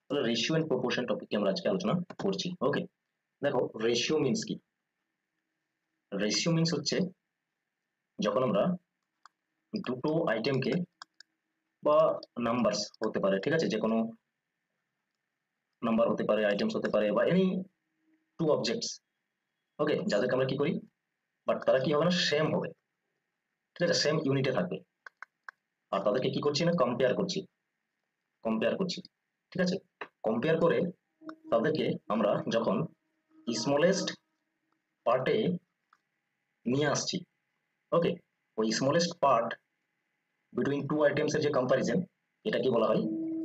তাহলে ratio and proportion টপিকে আমরা আজকে আলোচনা করছি। ওকে, দেখো রেশিও মিন্স কি? রেশিও মিন্স হচ্ছে যখন আমরা দুটো আইটেমকে বা নাম্বারস হতে পারে, ঠিক আছে, যে কোনো নাম্বার হতে পারে, আইটেমস হতে পারে, বা এনি টু অবজেক্টস, ওকে, যাদেরকে আমরা কি করি, বাট তারা কি হবে না, সেম হবে, ঠিক আছে, সেম ইউনিটে থাকবে, আর তাদেরকে কি করছি না, কম্পেয়ার করছি, ঠিক আছে। কম্পেয়ার করে তাদেরকে আমরা যখন স্মলেস্ট পার্টে নিয়ে আসছি, ওকে, ওই smallest part between two items এর যে কম্পারিজন, এটা কি বলা হয়,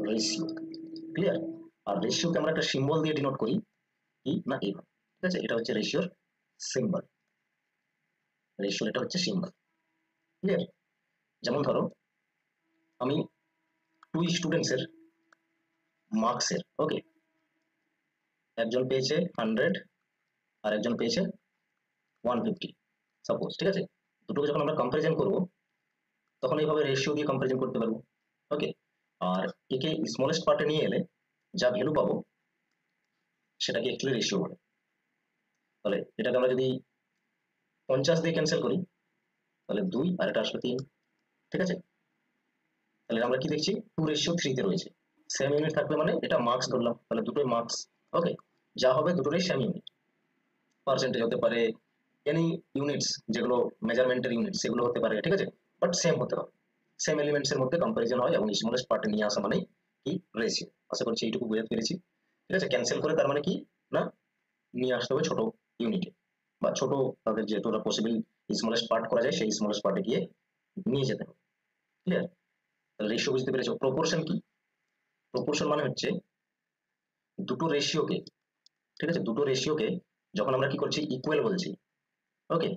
রেশিও। ক্লিয়ার? আর রেশিওকে আমরা একটা সিম্বল দিয়ে ডিনোট করি, কি না, এইভাবে, ঠিক আছে, এটা হচ্ছে রেশিওর সিম্বল। রেশিওর এটা হচ্ছে সিম্বল। ক্লিয়ার? যেমন ধরো আমি টু স্টুডেন্টস এর মার্কসের, ওকে, একজন পেয়েছে 100 আর একজন পেয়েছে 150 সাপোজ, ঠিক আছে। দুটোকে যখন আমরা কম্পারিজন করব তখন এইভাবে রেশিও দিয়ে কম্পারিজন করতে পারবো, ওকে। আর একে স্মলেস্ট পার্টে নিয়ে এলে যা ভ্যালু পাবো সেটাকে অ্যাকচুয়ালি রেশিও বলে। তাহলে এটাকে আমরা যদি 50 দিয়ে ক্যান্সেল করি তাহলে 2 আর এটা আসলে 3, ঠিক আছে। তাহলে আমরা কি দেখছি, 2:3 তে রয়েছে। সেম ইউনিট থাকবে মানে এটা মার্কস ধরলাম, তাহলে দুটোই মার্কস, ওকে। যা হবে দুটোরই সেম ইউনিট, পার্সেন্টেজ হতে পারে, এনি ইউনিটস যেগুলো মেজারমেন্টের ইউনিট সেগুলো হতে পারে, ঠিক আছে, বাট সেম হতে হবে। সেম এলিমেন্টস এর মধ্যে কম্পারিজন হয় এবং স্মলেস্ট পার্টে নিয়ে আসা মানে কি, রেশিও। আশা করছি এইটুকু বুঝতে পেরেছি, ঠিক আছে। ক্যান্সেল করে তার মানে কি না, নিয়ে আসতে হবে ছোট ইউনিটে, বা ছোট তাদের যেটা পসিবল স্মলেস্ট পার্ট করা যায় সেই স্মলেস্ট পার্টে গিয়ে নিয়ে যেতে হবে। ক্লিয়ার? তাহলে রেশিও বুঝতে পেরেছো। প্রপোর্শন কি? প্রপোর্শন মানে হচ্ছে দুটো রেশিওকে, ঠিক আছে, দুটো রেশিওকে যখন আমরা কি করছি, ইকুয়াল বলছি, ওকে।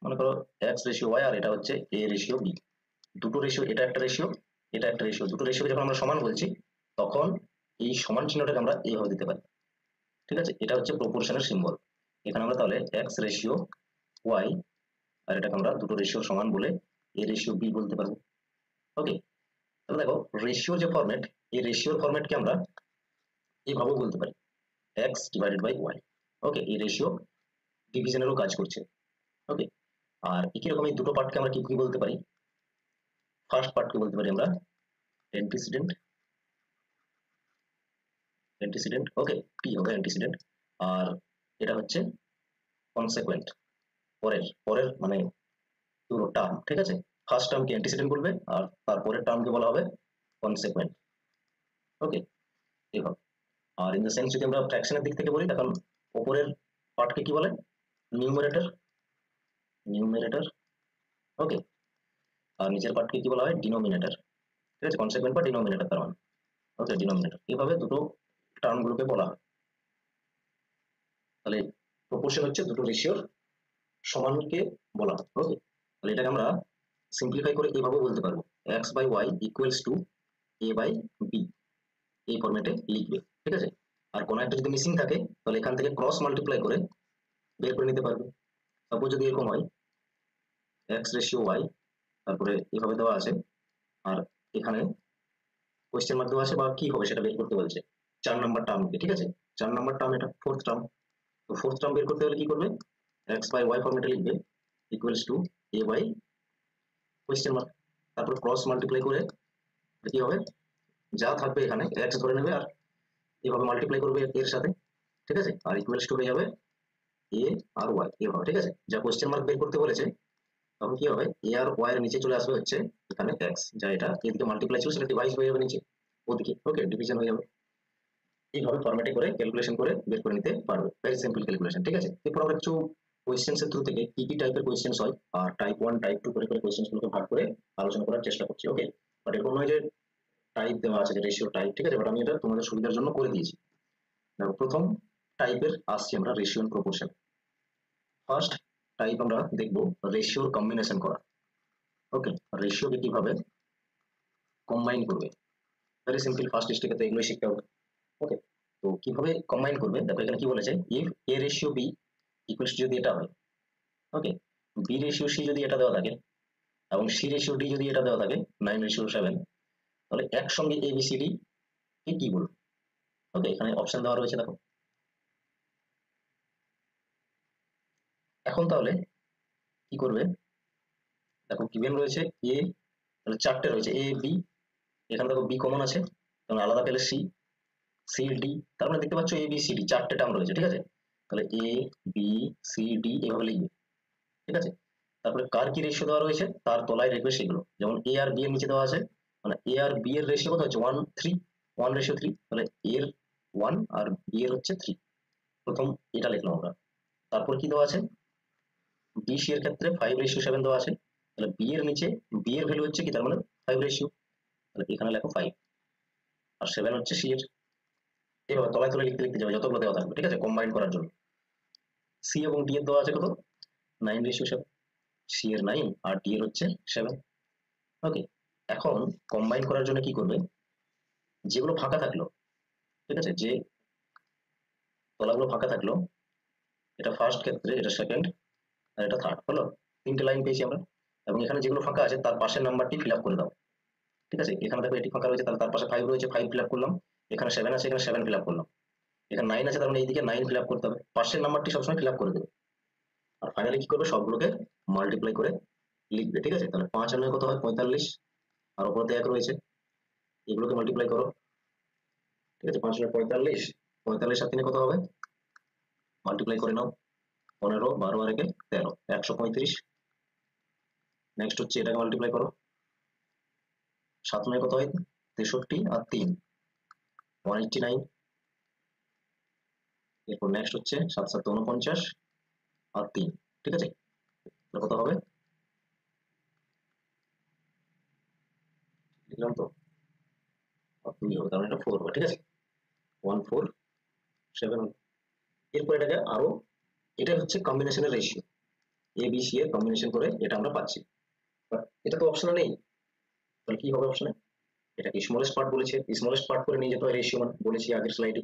মনে করো এক্স রেশিও ওয়াই আর এটা হচ্ছে এ রেশিও বি, দুটো রেশিও, এটা একটা রেশিও, এটা একটা রেশিও, দুটো রেশিওকে যখন আমরা সমান বলছি তখন এই সমান চিহ্নটাকে আমরা এইভাবে দিতে পারি, ঠিক আছে। এটা হচ্ছে প্রপোর্শনের সিম্বল। এখানে আমরা তাহলে এক্স রেশিও ওয়াই আর এটাকে আমরা দুটো রেশিও সমান বলে এ রেশিও বি বলতে পারবো, ওকে। তাহলে দেখো রেশিও যে ফরম্যাট, এই রেশিওর ফরম্যাটকে আমরা এইভাবেও বলতে পারি, এক্স ডিভাইডেড বাই ওয়াই, ওকে। এই রেশিও ডিভিশনেরও কাজ করছে, ওকে। আর একই রকম এই দুটো পার্টকে আমরা কি কি বলতে পারি, ফার্স্ট পার্টকে বলতে পারি আমরা অ্যান্টিসিডেন্ট, ওকে, পি হবে অ্যান্টিসিডেন্ট। আর এটা হচ্ছে কনসিকুয়েন্ট, পরের পরের মানে পুরো টার্ম, ঠিক আছে। ফার্স্ট টার্মকে অ্যান্টিসিডেন্ট বলবে আর তারপরের টার্মকে বলা হবে কনসিকুয়েন্ট, ওকে, এইভাবে। আর ইন দ্য সেন্স যদি আমরা ফ্র্যাকশনের দিক থেকে বলি তখন উপরের পার্টকে কি বলে, নিউমারেটর, নিউমারেটর, ওকে। আর নিচের পার্টকে কি বলা হয়, ডিনোমিনেটর, ঠিক আছে, কনসিকুয়েন্ট বা ডিনোমিনেটর তার মানে, ওকে, ডিনোমিনেটর। এইভাবে দুটো টার্মগুলোকে বলা হয়। তাহলে প্রপোর্শন হচ্ছে দুটো রেশিওর সমানকে বলা হয়, ওকে। তাহলে এটাকে আমরা সিম্পলিফাই করে এইভাবে বলতে পারবো, X by Y equals to A by B, এই ফরম্যাটে লিখবে, ঠিক আছে। আর কোনো একটা যদি মিসিং থাকে তাহলে এখান থেকে ক্রস মাল্টিপ্লাই করে বের করে নিতে পারবে। সাপোজ যদি এরকম হয় এক্স রেশিও ওয়াই, তারপরে এভাবে দেওয়া আছে, আর এখানে কোয়েশ্চেন মার্ক দেওয়া আছে, বা কি হবে সেটা বের করতে বলছে 4 নম্বর টার্মকে, ঠিক আছে। 4 নম্বর টার্ম এটা ফোর্থ টার্ম, তো ফোর্থ টার্ম বের করতে হলে কি করবে, এক্স বাই ওয়াই ফরম্যাটে লিখবে equals to A by question mark, তারপর ক্রস মাল্টিপ্লাই করে কি হবে, যা থাকবে এখানে এক্স ধরে নেবে আর এভাবে মাল্টিপ্লাই করবে এর সাথে, ঠিক আছে। আর ইকুয়ালস টু হয়ে যাবে এ আর ওয়াই, এভাবে, ঠিক আছে। যা কোয়েশ্চেন মার্ক বের করতে বলেছে তখন কি হবে, এ আর ওয়াই এর নিচে চলে আসবে হচ্ছে এখানে এক্স, যা এটা এদিকে মাল্টিপ্লাই ছিল সেটা ডিভাইড হয়ে যাবে নিচে ওদিকে, ওকে, ডিভিশন হয়ে যাবে। এইভাবে ফরম্যাটে করে ক্যালকুলেশন করে বের করে নিতে পারবে, ভেরি সিম্পল ক্যালকুলেশন, ঠিক আছে। এরপর আমরা কিছু কোয়েশ্চেন্স এর থ্রু থেকে কি কি টাইপের কোয়েশ্চেন্স হয় আর টাইপ 1 টাইপ 2 করে করে কোয়েশ্চেন্স গুলোকে ভাগ করে আলোচনা করার চেষ্টা করছি, ওকে। বাট এরকম নয় যে টাইপ দেওয়া আছে যে রেশিও টাইপ, ঠিক আছে, বাট আমি এটা তোমাদের সুবিধার জন্য করে দিয়েছি। দেখো প্রথম টাইপের আসছি আমরা ratio and proportion. First type আমরা দেখবো রেশিওর কম্বিনেশন করা, ওকে। রেশিওকে কিভাবে কম্বাইন করবে, ভেরি সিম্পল, ফার্স্ট স্টেপে তো এগুলোই শিখতে হবে, ওকে। তো কিভাবে কম্বাইন করবে, দেখো এখানে কি বলেছে, if A ratio B equals যদি এটা হয়, ওকে, বি রেশিও সি যদি এটা দেওয়া থাকে এবং সি রেশিও ডি যদি এটা দেওয়া থাকে 9:7, তাহলে একসঙ্গে এবিসিডি কে কি বলবো, ওকে, এখানে অপশন দেওয়া রয়েছে দেখো। এখন তাহলে কি করবে, দেখো গিভেন রয়েছে এ, তাহলে চারটে রয়েছে এ বি, এখানে দেখো বি কমন আছে, এবং আলাদা পেলে সি, সি ডি, তার মানে দেখতে পাচ্ছ এ বি সি ডি চারটে টার্ম রয়েছে, ঠিক আছে। তাহলে এ বি সি ডি এভাবে লিখবে, ঠিক আছে। তারপরে কার কি রেশিও দেওয়া রয়েছে তার তলায় লিখবে সেগুলো, যেমন এ আর বি এর নিচে দেওয়া আছে, মানে এ আর বি এর রেশিও কত হচ্ছে 1:3, 1:3, তাহলে এর 1 আর বি এর হচ্ছে 3, প্রথম এটা লিখলাম আমরা। তারপর কি দেওয়া আছে, বি সি এর ক্ষেত্রে 5:7 দেওয়া আছে, তাহলে বি এর নিচে বি এর ভ্যালু হচ্ছে কি, তার মানে 5 রেশিও, তাহলে এখানে লেখো 5, আর 7 হচ্ছে সি এর। এভাবে তলায় তলায় লিখতে লিখতে যাবে যতগুলো দেওয়া থাকবে, ঠিক আছে, কম্বাইন করার জন্য। সি এবং ডি এর দেওয়া আছে কত, 9:7, সি এর 9 আর ডি এর হচ্ছে 7। ওকে, এখন কম্বাইন করার জন্য কি করবে, যেগুলো ফাঁকা থাকলো, ঠিক আছে, যে তলাগুলো ফাঁকা থাকলো, এটা ফার্স্ট ক্ষেত্রে, এটা সেকেন্ড, আর এটা থার্ড, হলো তিনটে লাইন পেয়েছি আমরা। এবং এখানে যেগুলো ফাঁকা আছে তার পাশের নাম্বারটি ফিল আপ করে দাও, ঠিক আছে। এখানে দেখো এটি ফাঁকা রয়েছে, তাহলে তার পাশে 5 রয়েছে, 5 ফিল আপ করলাম। এখানে 7 আছে, এখানে 7 ফিল আপ করলাম। এখানে 9 আছে, তার মানে এইদিকে 9 ফিল আপ করতে হবে, পাশের নাম্বারটি সবসময় ফিল আপ করে দেবে। আর ফাইনালি কি করবে, সবগুলোকে মাল্টিপ্লাই করে লিখবে, ঠিক আছে। তাহলে 5 আর 9 কত হয় 45, আর উপরে 1 রয়েছে, এগুলোকে মাল্টিপ্লাই করো, ঠিক আছে। 5 9 45, 45 আর 3 কত হবে, মাল্টিপ্লাই করে নাও, 15, 12 আর 1 13, 135। নেক্সট হচ্ছে এটাকে মাল্টিপ্লাই করো, 7 9 কত হয় 63, আর 3 189। এরপর নেক্সট হচ্ছে 7 7 49 আর 3, ঠিক আছে। কত হবে, লিখলাম তো, আর 2 হবে, তার মানে এটা 4 হবে, ঠিক আছে, 147। এরপর এটাকে আরো, এটা হচ্ছে কম্বিনেশনের রেশিও, এ বি সি এর কম্বিনেশন করে এটা আমরা পাচ্ছি, বাট এটা তো অপশনে নেই, তাহলে কি হবে অপশনে, এটাকে স্মলেস্ট পার্ট বলেছে, স্মলেস্ট পার্ট করে নিয়ে যেতে হয় রেশিও, মানে বলেছি আগের স্লাইডে।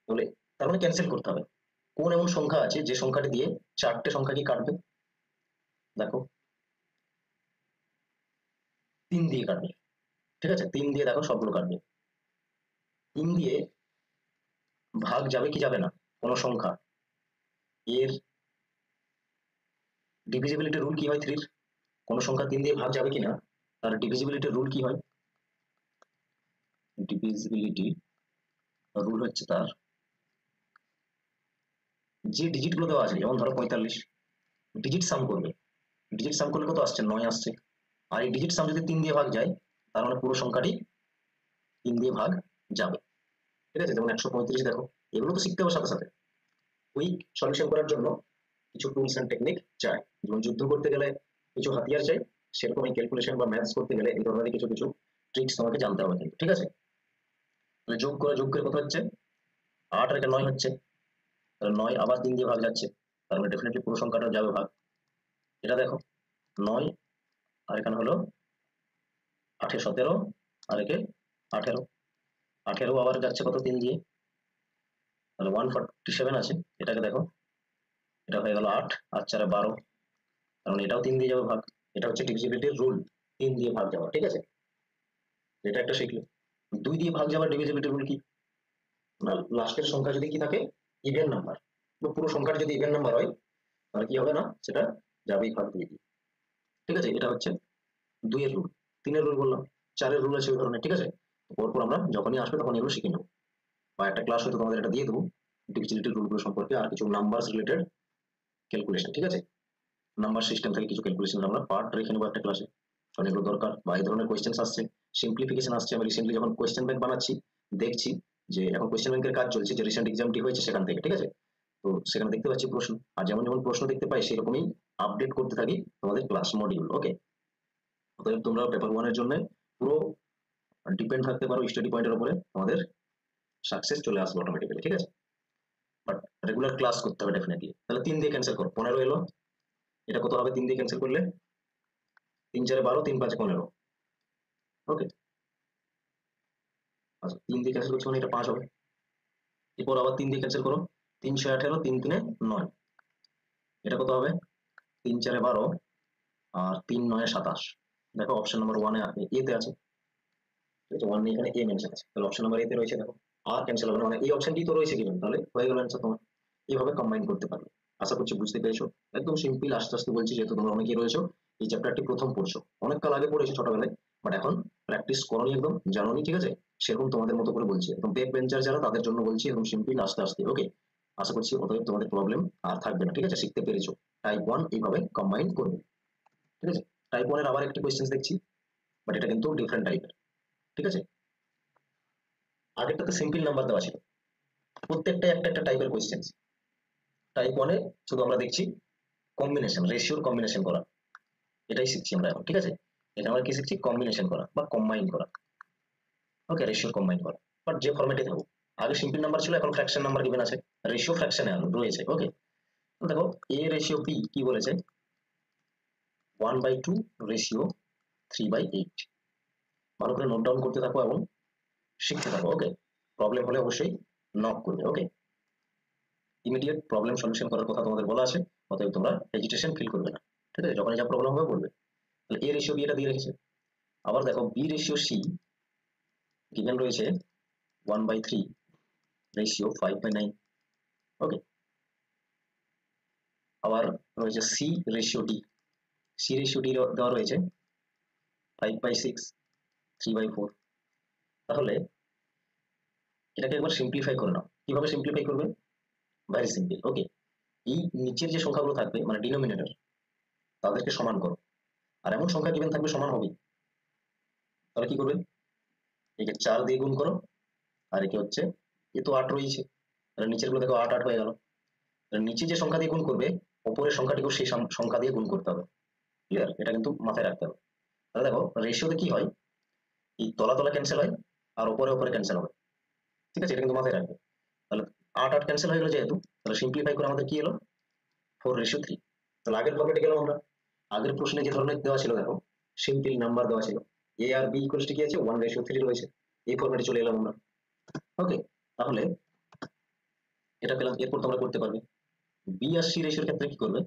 তাহলে তার মানে ক্যান্সেল করতে হবে, কোন এমন সংখ্যা আছে যে সংখ্যাটি দিয়ে চারটে সংখ্যা কি কাটবে, দেখো 3 দিয়ে কাটবে, ঠিক আছে, 3 দিয়ে দেখো সবগুলো কাটবে। 3 দিয়ে ভাগ যাবে কি যাবে না কোনো সংখ্যা, এর ডিভিজিবিলিটি রুল কি হয় 3 এর, কোন সংখ্যা 3 দিয়ে ভাগ যাবে কিনা তার ডিভিজিবিলিটি রুল কি হয়, ডিভিজিবিলিটি রুল হচ্ছে তার, যে ডিজিট গুলো দেওয়া আছে, যেমন ধরো 45, ডিজিট সাম করবে, ডিজিট সাম করলে কত আসছে 9 আসছে, আর এই ডিজিট সাম যদি 3 দিয়ে ভাগ যায়, তার মানে পুরো সংখ্যাটি 3 দিয়ে ভাগ যাবে, ঠিক আছে। যেমন 135 দেখো, এগুলো তো শিখতে হবে সাথে সাথে। কুইক সলিউশন করার জন্য কিছু টুলস এন্ড টেকনিক চাই, যেমন যুদ্ধ করতে গেলে কিছু হাতিয়ার চাই, সেরকম এই ক্যালকুলেশন বা ম্যাথস করতে গেলে এই ধরনের কিছু কিছু ট্রিক্স তোমাকে জানতে হবে কিন্তু, ঠিক আছে। তাহলে যোগ করে কত হচ্ছে, 8 আর 9 হচ্ছে, তাহলে 9 আবার 3 দিয়ে ভাগ যাচ্ছে, তার মানে ডেফিনেটলি পুরো সংখ্যাটা যাবে ভাগ। এটা দেখো 9, আর এখানে হলো 8 17, আর একে 18, 18 আবার যাচ্ছে কত 3 দিয়ে, তাহলে 147 আছে। এটাকে দেখো, এটা হয়ে গেল 8 আর 4 12, কারণ এটাও 3 দিয়ে যাবে ভাগ, এটা হচ্ছে ডিভিজিবিলিটির রুল, 3 দিয়ে ভাগ যাওয়া, ঠিক আছে। এটা একটা শিখলে। 2 দিয়ে ভাগ যাওয়ার ডিভিজিবিলিটি রুল কি, না লাস্টের সংখ্যা যদি কি থাকে ইভেন নাম্বার, পুরো সংখ্যাটা যদি ইভেন নাম্বার হয় তাহলে কি হবে না, সেটা যাবেই ভাগ 2 দিয়ে, ঠিক আছে। এটা হচ্ছে 2 এর রুল। 3 এর রুল বললাম, 4 এর রুল আছে ওই ধরনের, ঠিক আছে। পরপর আমরা যখনই আসবে তখন এগুলো শিখে নেবো, বা একটা ক্লাস হয়তো তোমাদের এটা দিয়ে দেবো ডিভিজিবিলিটি রুলগুলো সম্পর্কে, আর কিছু নাম্বারস রিলেটেড ক্যালকুলেশন, ঠিক আছে। নাম্বার সিস্টেম থেকে কিছু ক্যালকুলেশন আমরা পার্ট রেখে নেবো একটা ক্লাসে, কারণ এগুলো দরকার, বা এই ধরনের কোয়েশ্চেন আসছে, সিম্পলিফিকেশন আসছে। আমি রিসেন্টলি যখন কোয়েশ্চেন ব্যাংক বানাচ্ছি দেখছি যে এখন কোয়েশ্চেন ব্যাংকের কাজ চলছে, যে রিসেন্ট এক্সামটি হয়েছে সেখান থেকে, ঠিক আছে। তো সেখানে দেখতে পাচ্ছি প্রশ্ন, আর যেমন যেমন প্রশ্ন দেখতে পাই সেরকমই আপডেট করতে থাকি তোমাদের ক্লাস মডিউল, ওকে। অতএব তোমরা পেপার 1 এর জন্য পুরো ডিপেন্ড থাকতে পারো স্টাডি পয়েন্টের উপরে, তোমাদের সাকসেস চলে আসবে অটোমেটিক্যালি, ঠিক আছে। বাট রেগুলার ক্লাস করতে হবে ডেফিনেটলি। তাহলে 3 দিয়ে ক্যান্সেল করো, 15 এলো, এটা কত হবে 3 দিয়ে ক্যান্সেল করলে, 3 4 12, 3 5 15, ওকে। আচ্ছা 3 দিয়ে ক্যান্সেল করছি মানে এটা 5 হবে, এরপর আবার 3 দিয়ে ক্যান্সেল করো, 3 6 18, 3 3 9, এটা কত হবে 3 4 12, আর 3 9 27। দেখো অপশন নাম্বার 1 এ এতে আছে, ঠিক আছে, 1 এখানে এ মেনশন আছে, তাহলে অপশন নাম্বার এতে রয়েছে দেখো। আর ক্যান্সেল হবে না, মানে এই অপশনটি তো রয়েছে given, তাহলে হয়ে গেল অ্যান্সার তোমার। এইভাবে কম্বাইন করতে পারবে। আশা করছি বুঝতে পেরেছো। একদম সিম্পল, আস্তে আস্তে বলছি, যেহেতু তোমরা অনেকেই রয়েছো এই চ্যাপ্টারটি প্রথম পড়ছো, অনেক কাল আগে পড়েছো ছোটবেলায়, বাট এখন প্র্যাকটিস করোনি, একদম জানোনি, ঠিক আছে। সেরকম তোমাদের মতো করে বলছি, একদম ব্যাক বেঞ্চার যারা তাদের জন্য বলছি, একদম সিম্পল আস্তে আস্তে। ওকে, আশা করছি অতএব তোমাদের প্রবলেম আর থাকবে না, ঠিক আছে, শিখতে পেরেছো। টাইপ 1 এইভাবে কম্বাইন করবে, ঠিক আছে। টাইপ 1 এর আবার একটি কোয়েশ্চেন দেখছি, বাট এটা কিন্তু ডিফারেন্ট টাইপের, ঠিক আছে। আগেরটাতে সিম্পল নাম্বার দেওয়া ছিল, প্রত্যেকটাই একটা একটা টাইপের কোয়েশ্চেন। টাইপ 1 এ শুধু আমরা দেখছি কম্বিনেশন, রেশিওর কম্বিনেশন করা, এটাই শিখছি আমরা এখন, ঠিক আছে। এটা আমরা কি শিখছি, কম্বিনেশন করা বা কম্বাইন করা। ওকে, রেশিওর কম্বাইন করা, বাট যে ফরম্যাটে থাকুক। আগে সিম্পল নাম্বার ছিল, এখন ফ্র্যাকশন নাম্বার গিভেন আছে, রেশিও ফ্র্যাকশনে রয়েছে। ওকে, তো দেখো এ রেশিও পি কি বলেছে, 1/2 রেশিও 3/8। ভালো করে নোট ডাউন করতে থাকো এবং শিখতে থাকো। ওকে, প্রবলেম হলে অবশ্যই নক করবে। ওকে, ইমিডিয়েট প্রবলেম সলিউশন করার কথা তোমাদের বলা আছে, অতএব তোমরা হেজিটেশন ফিল করবে না, ঠিক আছে। যখনই যা প্রবলেম হবে বলবে। তাহলে এ রেশিও বি এটা দিয়ে রেখেছে। আবার দেখো বি রেশিও সি গিভেন রয়েছে 1/3 রেশিও 5/9। ওকে, আবার রয়েছে C ratio D, C ratio D দেওয়া রয়েছে 5/6 3/4। তাহলে এটাকে একবার সিম্পলিফাই করে নাও। কিভাবে সিম্পলিফাই করবে, ভেরি সিম্পল। ওকে, এই নিচের যে সংখ্যাগুলো থাকবে মানে ডিনোমিনেটর, তাদেরকে সমান করো। আর এমন সংখ্যা গিভেন থাকবে সমান হবে, তাহলে কি করবে, একে 4 দিয়ে গুণ করো, আর একে হচ্ছে, এ তো 8 রয়েছে, তাহলে নিচের গুলো দেখো 8 8 হয়ে গেল। তাহলে নিচে যে সংখ্যা দিয়ে গুণ করবে, উপরের সংখ্যাটিকেও সেই সংখ্যা দিয়ে গুণ করতে হবে। ক্লিয়ার, এটা কিন্তু মাথায় রাখতে হবে। তাহলে দেখো রেশিওতে কি হয়, এই তলা তলা ক্যান্সেল হয় আর উপরে উপরে ক্যান্সেল হবে, ঠিক আছে, এটা কিন্তু মাথায় রাখবে। তাহলে 8 8 ক্যান্সেল হয়ে গেল যেহেতু, তাহলে সিম্পলিফাই করে আমাদের কি এলো, 4/3। তাহলে আগের ফর্মেটে গেলাম আমরা। আগের প্রশ্নে যে ধরনের দেওয়া ছিল দেখো, সিম্পল নাম্বার দেওয়া ছিল, এ আর বি ইকুয়ালস কি আছে, 1/3 রয়েছে, এই ফর্মেটে চলে এলাম আমরা। ওকে, তাহলে এটা পেলাম। এরপর তোমরা করতে পারবে বি আর সি রেশিওর ক্ষেত্রে কি করবে,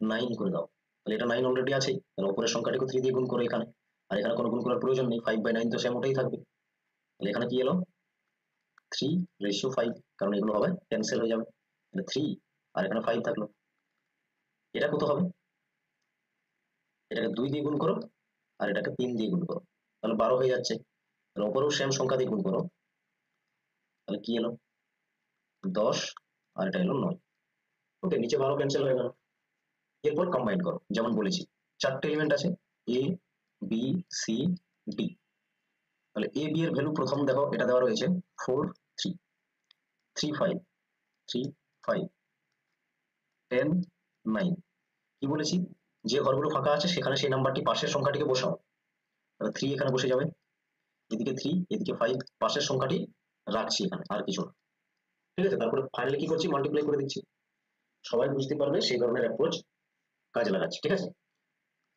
9 করে দাও। তাহলে এটা 9 অলরেডি আছে, তাহলে উপরের সংখ্যাটিকে 3 দিয়ে গুণ করো এখানে, আর এখানে কোনো গুণ করার প্রয়োজন নেই, 5/9 তো সেম ওটাই থাকবে। তাহলে এখানে কি এলো, 3/5, কারণ এগুলো হবে ক্যান্সেল হয়ে যাবে। তাহলে 3 আর এখানে 5 থাকলো। এটা কত হবে, এটাকে 2 দিয়ে গুণ করো আর এটাকে 3 দিয়ে গুণ করো, তাহলে 12 হয়ে যাচ্ছে। তাহলে উপরেও সেম সংখ্যা দিয়ে গুণ করো, তাহলে কি এলো, 10, আর এটা এলো 9। ওকে, নিচে 12 ক্যান্সেল হয়ে গেল। এরপর কম্বাইন করো, যেমন বলেছি 4টে এলিমেন্ট আছে, এ বি সি ডি। তাহলে এ বি এর ভ্যালু প্রথম দেখো, এটা দেওয়া রয়েছে 4 3 3 5 3 5 10 9। কি বলেছি, যে ঘরগুলো ফাঁকা আছে সেখানে সেই নাম্বারটি পাশের সংখ্যাটিকে বসাও। তাহলে 3 এখানে বসে যাবে, এদিকে 3 এদিকে 5, পাশের সংখ্যাটি রাখছি এখানে, আর কিছু না, ঠিক আছে। তারপরে ফাইনালি কি করছি, মাল্টিপ্লাই করে দিচ্ছি। সবাই বুঝতে পারবে সেই ধরনের অ্যাপ্রোচ কাজে লাগাচ্ছি, ঠিক আছে।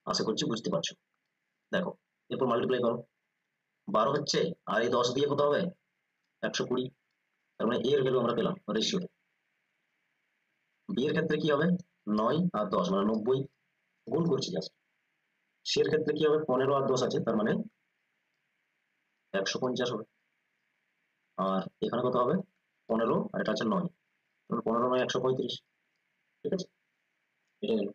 আশা করছি বুঝতে পারছো। দেখো এরপর মাল্টিপ্লাই করো, 12 হচ্ছে, আর এই 10 দিয়ে কত হবে, 120। তার মানে এর ভ্যালু আমরা পেলাম রেশিওতে। বি এর ক্ষেত্রে কি হবে, 9 আর 10 মানে 90, গুণ করছি জাস্ট। সি এর ক্ষেত্রে কি হবে, 15 আর 10 আছে, তার মানে 150 হবে। আর এখানে কত হবে, 15 আর এটা আছে 9, 15 9 135, ঠিক আছে, এটা গেল।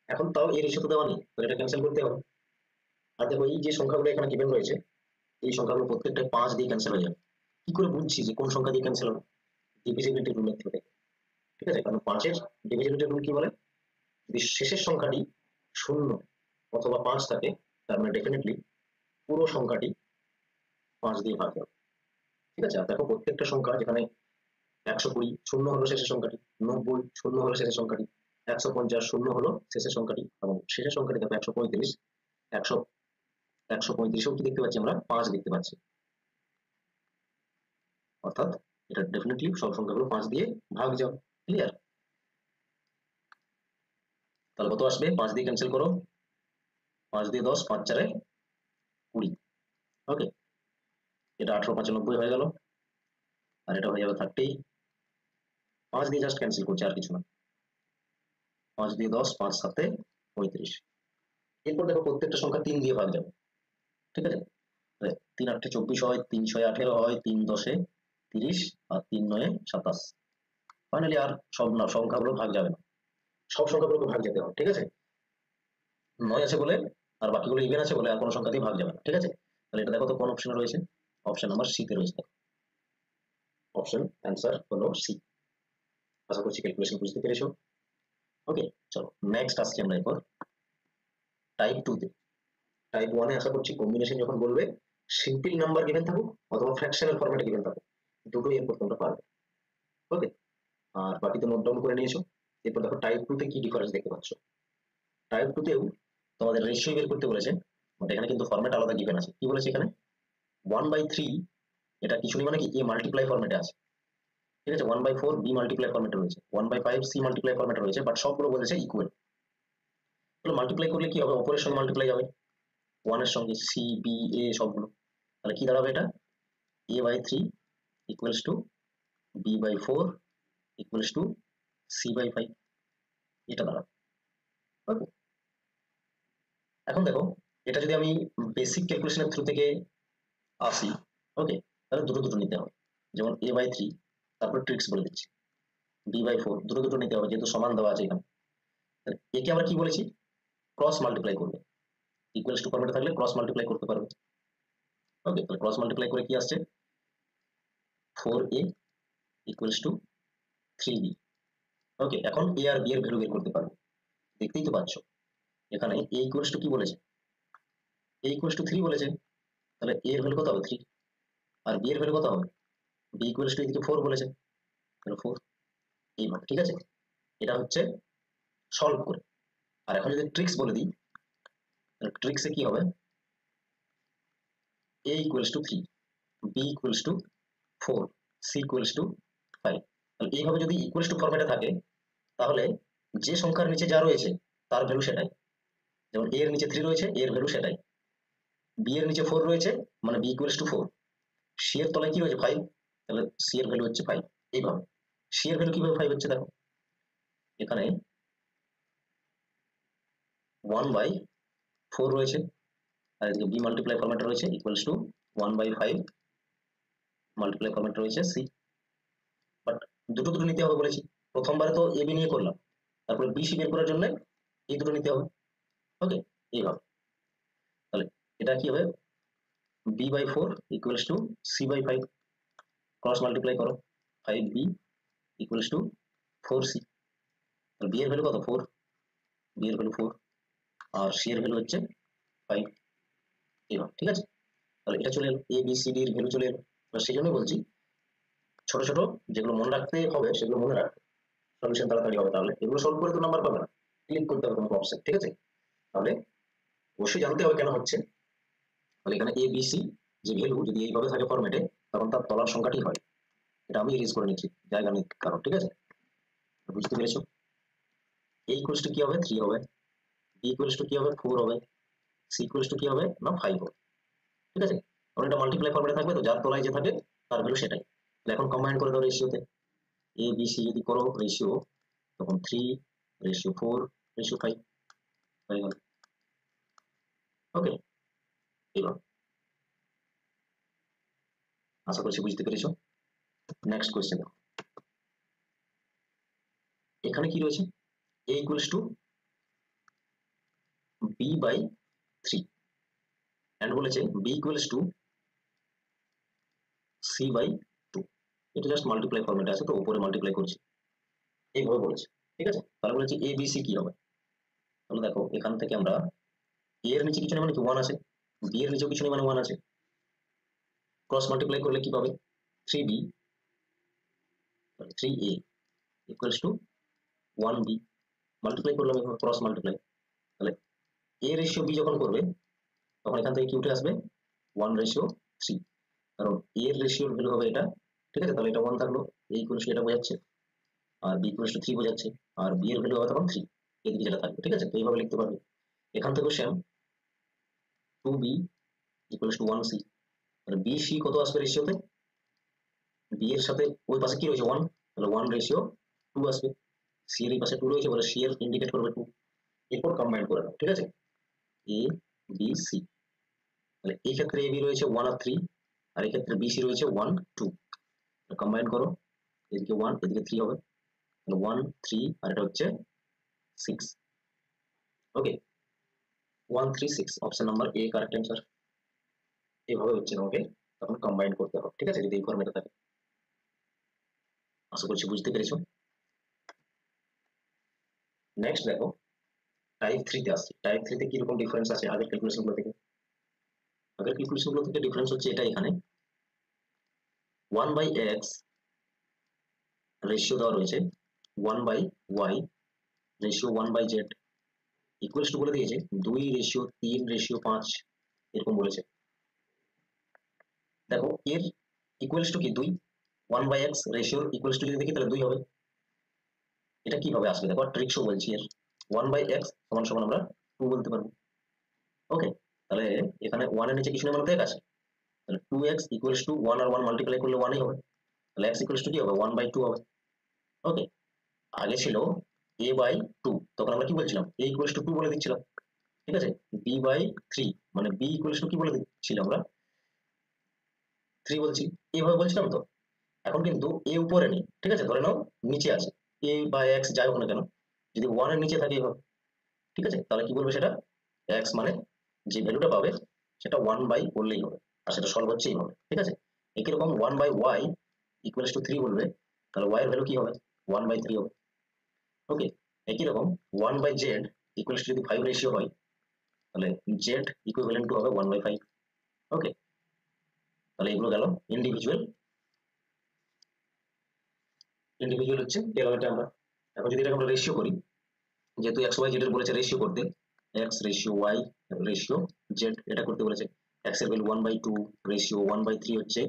এখন তাও এই রেশিওতে দেওয়া নেই, তো এটা ক্যান্সেল করতে হবে। আর দেখো এই যে সংখ্যাগুলো এখানে গিভেন রয়েছে, এই সংখ্যাগুলো প্রত্যেকটা 5 দিয়ে ক্যান্সেল হয়ে যাবে। কি করে বুঝছি যে কোন সংখ্যা দিয়ে ক্যান্সেল হবে, ডিভিজিবিলিটি রুলের থেকে, ঠিক আছে। কারণ 5-এর ডিভিজিবিলিটি রুল কি বলে, যদি শেষের সংখ্যাটি 0 অথবা 5 থাকে, তার মানে ডেফিনেটলি পুরো সংখ্যাটি 5 দিয়ে ভাগ হবে, ঠিক আছে। আর দেখো প্রত্যেকটা সংখ্যা, যেখানে 120 শূন্য হলো শেষের সংখ্যাটি, 90 শূন্য হলো শেষের সংখ্যাটি, 150 শূন্য হলো শেষের সংখ্যাটি, এবং শেষের সংখ্যাটি দেখো 135, 135-এও কি দেখতে পাচ্ছি আমরা, 5 দেখতে পাচ্ছি। অর্থাৎ এটা ডেফিনেটলি সব সংখ্যাগুলো 5 দিয়ে ভাগ যাও। ক্লিয়ার, তাহলে কত আসবে, 5 দিয়ে ক্যান্সেল করো, 5 দিয়ে 10, 5 4 20। ওকে, এটা 1895 হয়ে গেল, আর এটা হয়ে যাবে 30। 5 দিয়ে জাস্ট ক্যান্সেল করছে, আর কিছু না। 5 দিয়ে 10, 5 7 35। এরপর দেখো প্রত্যেকটা সংখ্যা 3 দিয়ে ভাগ যাবে, ঠিক আছে। 3 8 24 হয়, 3 6 18 হয়, 3 10 30 আর 3 9 27। ফাইনালি আর সব না সংখ্যাগুলো ভাগ যাবে না, সব সংখ্যাগুলোকে ভাগ যেতে হবে, ঠিক আছে। 9 আছে বলে আর বাকিগুলো ইভেন আছে বলে আর কোনো সংখ্যা দিয়ে ভাগ যাবে না, ঠিক আছে। তাহলে এটা দেখো তো কোন অপশনে রয়েছে, অপশন নাম্বার সি তে রয়েছে, অপশন অ্যান্সার হলো সি। আশা করছি ক্যালকুলেশন বুঝতে পেরেছো। ওকে, চলো নেক্সট আসছি আমরা এরপর টাইপ 2 তে। টাইপ 1 এ আশা করছি কম্বিনেশন যখন বলবে সিম্পল নাম্বার গিভেন থাকুক অথবা ফ্র্যাকশনাল ফরম্যাটে গিভেন থাকুক, দুটোই এরপর তোমরা পারবে। ওকে, আর বাকি তো নোট ডাউন করে নিয়েছো। এরপর দেখো টাইপ 2 তে কি ডিফারেন্স দেখতে পাচ্ছ। টাইপ 2 তেও তোমাদের রেশিও বের করতে বলেছে, বাট এখানে কিন্তু ফরম্যাট আলাদা গিভেন আছে। কি বলেছে এখানে 1/3, এটা কিছু নেই মানে কি এ মাল্টিপ্লাই ফরম্যাটে আছে, ঠিক আছে। 1/4 বি মাল্টিপ্লাই ফরম্যাটে রয়েছে, 1/5 সি মাল্টিপ্লাই ফরম্যাটে রয়েছে, বাট সবগুলো বলেছে ইকুয়াল। তাহলে মাল্টিপ্লাই করলে কি হবে, অপরের সঙ্গে মাল্টিপ্লাই যাবে, 1 এর সঙ্গে সি বি এ সবগুলো। তাহলে কি দাঁড়াবে এটা a/3 equals to b/4 equals to c/5, এটা দাঁড়াবে। ওকে, এখন দেখো এটা যদি আমি বেসিক ক্যালকুলেশনের থ্রু থেকে আসি, ওকে, তাহলে দুটো দুটো নিতে হবে। যেমন a/3, তারপর ট্রিক্স বলে দিচ্ছি, b/4 দুটো দুটো নিতে হবে যেহেতু সমান দেওয়া আছে এখানে। একে আমরা কি বলেছি, ক্রস মাল্টিপ্লাই করবে, ইকুয়ালস টু ফরম্যাটে থাকলে ক্রস মাল্টিপ্লাই করতে পারবে। ওকে, তাহলে ক্রস মাল্টিপ্লাই করে কি আসছে 4a ইকুয়ালস টু 3b। ওকে, এখন a আর b এর ভ্যালু বের করতে পারবো। দেখতেই তো পাচ্ছ এখানে a ইকুয়ালস টু কি বলেছে, a ইকুয়ালস টু 3 বলেছে, তাহলে a এর ভ্যালু কত হবে 3, আর b এর ভ্যালু কত হবে, b ইকুয়ালস টু এদিকে 4 বলেছে, তাহলে 4। এইভাবে, ঠিক আছে, এটা হচ্ছে সলভ করে। আর এখন যদি ট্রিক্স বলে দিই, তাহলে ট্রিক্সে কি হবে a equals two 3, b equals two 4, c equals to 5। তাহলে এইভাবে যদি ইকুয়ালস টু ফরম্যাটে থাকে তাহলে যে সংখ্যার নিচে যা রয়েছে তার ভ্যালু সেটাই। যেমন a এর নিচে 3 রয়েছে, a এর ভ্যালু সেটাই। b এর নিচে 4 রয়েছে মানে b ইকুয়ালস টু 4। c এর তলায় কি রয়েছে 5, তাহলে c এর ভ্যালু হচ্ছে 5। এইভাবে c এর ভ্যালু কিভাবে 5 হচ্ছে দেখো, এখানে 1/4 রয়েছে আর এদিকে b মাল্টিপ্লাই ফরম্যাটে রয়েছে ইকুয়ালস টু 1/5 মাল্টিপ্লাই ফরম্যাটে রয়েছে c। বাট দুটো দুটো নিতে হবে বলেছি, প্রথমবারে তো a b নিয়ে করলাম, তারপরে b c বের করার জন্য এই দুটো নিতে হবে। ওকে, এইভাবে তাহলে এটা কি হবে b/4 equals to c/5, cross multiply করো 5b ইকুয়ালস টু 4c। তাহলে b এর ভ্যালু কত 4, b এর ভ্যালু 4 আর c এর ভ্যালু হচ্ছে 5। এইভাবে, ঠিক আছে। তাহলে এটা চলে এলো, a b c d এর ভ্যালু চলে এলো। সেই জন্যই বলছি ছোট ছোট যেগুলো মনে রাখতে হবে সেগুলো মনে রাখবে, সলিউশন তাড়াতাড়ি হবে। তাহলে এগুলো সলভ করে তো নাম্বার পাবে না, ক্লিক করতে হবে তোমাকে অপশন, ঠিক আছে। তাহলে অবশ্যই জানতে হবে কেন হচ্ছে। তাহলে এখানে এ বি সি যে ভ্যালু যদি এইভাবে থাকে ফরম্যাটে তখন তার তলার সংখ্যাটি হয়, এটা আমি ইরেজ করে নিচ্ছি জায়গা নেই কারণ, ঠিক আছে। বুঝতে পেরেছো, a ইকুয়ালস টু কি হবে 3 হবে, b ইকুয়ালস টু কি হবে 4 হবে, c ইকুয়ালস টু কি হবে না 5 হবে, ঠিক আছে। কারণ এটা মাল্টিপ্লাই ফরম্যাটে থাকবে তো যার তলায় যে থাকে তার ভ্যালু সেটাই। তাহলে এখন কম্বাইন করে দাও রেশিওতে, a b c যদি করো রেশিও তখন 3:4:5 হয়ে গেল। ওকে, এবার আশা করছি বুঝতে পেরেছো। নেক্সট কোয়েশ্চেন, এখানে কি রয়েছে a equals to b/3 and বলেছে b ইকুয়ালস টু c/2। এটা জাস্ট মাল্টিপ্লাই ফরম্যাটে আছে তো উপরে মাল্টিপ্লাই করছি এইভাবে বলেছে, ঠিক আছে। তাহলে বলেছে a b c কি হবে, তাহলে দেখো এখান থেকে আমরা a এর নিচে কিছু নেই মানে কি 1 আছে, b এর নিচেও কিছু নেই মানে 1 আছে, ক্রস মাল্টিপ্লাই করলে কি পাবে 3b 3a equals to 1b। Multiply করলাম এভাবে ক্রস মাল্টিপ্লাই, তাহলে a রেশিও b যখন করবে তখন এখান থেকে কি উঠে আসবে 1:3, কারণ a এর রেশিওর ভ্যালু হবে এটা, ঠিক আছে। তাহলে এটা 1 থাকলো, a ইকুয়ালস টু এটা বোঝাচ্ছে আর b ইকুয়ালস টু 3 বোঝাচ্ছে, আর b এর ভ্যালু হবে তখন 3 এদিকে যেটা থাকবে, ঠিক আছে। তো এইভাবে লিখতে পারবে। এখান থেকেও same 2b equals to 1c, তাহলে b c কত আসবে রেশিওতে, b এর সাথে ওই পাশে কি রয়েছে 1, তাহলে 1:2 আসবে, c এর এই পাশে 2 রয়েছে বলে c এর ইন্ডিকেট করবে 2। এরপর কম্বাইন করে দাও, ঠিক আছে, a b c তাহলে এই ক্ষেত্রে এবি রয়েছে 1 আর 3, আর এই ক্ষেত্রে বিসি রয়েছে 1 2, কম্বাইন করো, এদিকে 1 এদিকে 3 হবে, তাহলে 1 3 আর এটা হচ্ছে 6। ওকে, 1 3 6 option number A correct answer. এইভাবে হচ্ছে আমাকে তখন কম্বাইন করতে হবে, ঠিক আছে, যদি এই ফরম্যাটে থাকে। আশা করছি বুঝতে পেরেছো। নেক্সট দেখো টাইপ 3 তে আসছে। টাইপ 3 তে কি রকম ডিফারেন্স আছে আগের ক্যালকুলেশন গুলো থেকে? আগের ক্যালকুলেশন গুলো থেকে ডিফারেন্স হচ্ছে এটা, এখানে 1/x রেশিও দেওয়া রয়েছে 1/y ratio 1/z equals to বলে দিয়েছে 2:3:5 এরকম বলেছে। দেখো এর ইকুয়ালস টু কি 2, 1/x রেশিওর ইকুয়ালস টু যদি দেখি তাহলে 2 হবে। এটা কিভাবে আসবে দেখো, ট্রিক্সও বলছি এর। 1/x সমান সমান আমরা 2 বলতে পারবো। ওকে, তাহলে এখানে 1 এর নিচে কিছু নেই, মানে আছে, তাহলে 2x equals to 1 R 1 multiply করলে 1ই হবে, তাহলে x ইকুয়ালস টু কি হবে 1/2 হবে। ওকে, আগে ছিল a/2, তখন আমরা কি বলছিলাম a ইকুয়ালস টু 2 বলে দিচ্ছিলাম, ঠিক আছে। b/3 মানে b ইকুয়ালস টু কি বলে দিচ্ছিলাম আমরা 3 বলছি, এইভাবে বলছিলাম তো। এখন কিন্তু a উপরে নেই, ঠিক আছে, ধরে নাও নিচে আছে a বা x যাই হোক না কেন, যদি 1 এর নিচে থাকে এইভাবে, ঠিক আছে, তাহলে কি বলবে সেটা x মানে যে ভ্যালুটা পাবে সেটা 1 বললেই হবে, আর সেটা সলভ হচ্ছে এইভাবে, ঠিক আছে। একই রকম 1/y ইকুয়ালস টু 3 বলবে, তাহলে y এর ভ্যালু কি হবে 1/3 হবে। ওকে, একই রকম 1/z ইকুয়ালস টু যদি 5 রেশিও হয়, তাহলে z ইকুইভ্যালেন্ট টু হবে 1/5। ওকে, তাহলে এগুলো গেল ইন্ডিভিজুয়াল ইন্ডিভিজুয়াল হচ্ছে গেল এটা আমরা। এখন যদি এটাকে আমরা রেশিও করি, যেহেতু x y z এর বলেছে রেশিও করতে, x ratio y ratio z এটা করতে বলেছে, x এর ভ্যালু 1/2 রেশিও 1/3 হচ্ছে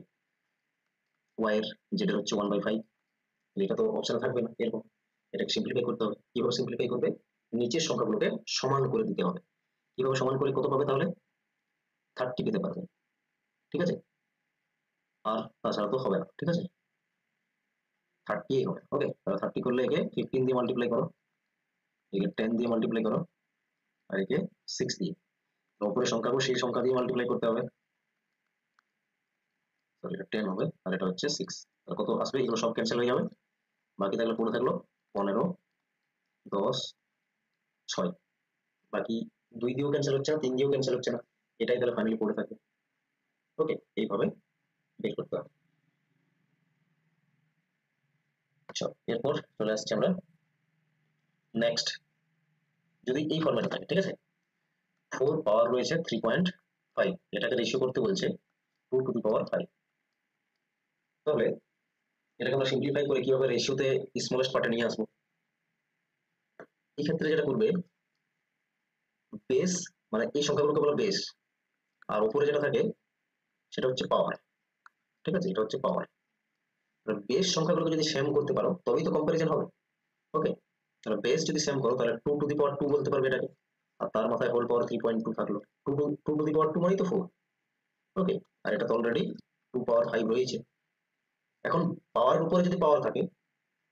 y এর, z এর হচ্ছে 1/5, এটা তো অপশনে থাকবে না এরকম। এটাকে সিম্পলিফাই করতে হবে। কিভাবে সিম্পলিফাই করবে, নিচের সংখ্যাগুলোকে সমান করে দিতে হবে। কিভাবে সমান করে কত পাবে তাহলে 30 পেতে পারবে, ঠিক আছে, আর তাছাড়া তো হবে না, ঠিক আছে, 30 হবে। ওকে, তাহলে 30 করলে একে 15 দিয়ে মাল্টিপ্লাই করো, একে 10 দিয়ে মাল্টিপ্লাই করো, আর একে 6 দিয়ে, উপরের সংখ্যাকে সেই সংখ্যা দিয়ে মাল্টিপ্লাই করতে হবে, সরি এটা 10 হবে আর এটা হচ্ছে 6, তাহলে কত আসবে, এগুলো সব ক্যান্সেল হয়ে যাবে, বাকি থাকলে পড়ে থাকলো 15 10 6, বাকি 2 দিয়েও ক্যান্সেল হচ্ছে না, 3 দিয়েও ক্যান্সেল হচ্ছে না, এটাই তাহলে ফাইনালি পড়ে থাকে। ওকে, এইভাবে বের করতে হবে। আচ্ছা, এরপর চলে আসছি আমরা নেক্সট, যদি এই ফরম্যাটে থাকে, ঠিক আছে, 4 পাওয়ার রয়েছে 3.5, এটাকে রেশিও করতে বলছে 2 টু দি পাওয়ার 5। তাহলে এটাকে আমরা সিম্পলিফাই করে কিভাবে রেশিওতে স্মলেস্ট পার্টে নিয়ে আসবো, এই ক্ষেত্রে যেটা করবে, বেস মানে এই সংখ্যাগুলোকে বলা বেস, আর উপরে যেটা থাকে সেটা হচ্ছে পাওয়ার, ঠিক আছে, এটা হচ্ছে পাওয়ার। বেস সংখ্যাগুলোকে যদি সেম করতে পারো তবেই তো কম্পারিজন হবে। ওকে, তাহলে বেস যদি সেম করো তাহলে 2 টু দি পাওয়ার 2 বলতে পারবে এটাকে, আর তার মাথায় হোল পাওয়ার 3.2 থাকলো, 2 টু দি পাওয়ার 2 মানেই তো 4। ওকে, আর এটা তো অলরেডি 2 পাওয়ার 5 রয়েছে। এখন পাওয়ারের উপরে যদি পাওয়ার থাকে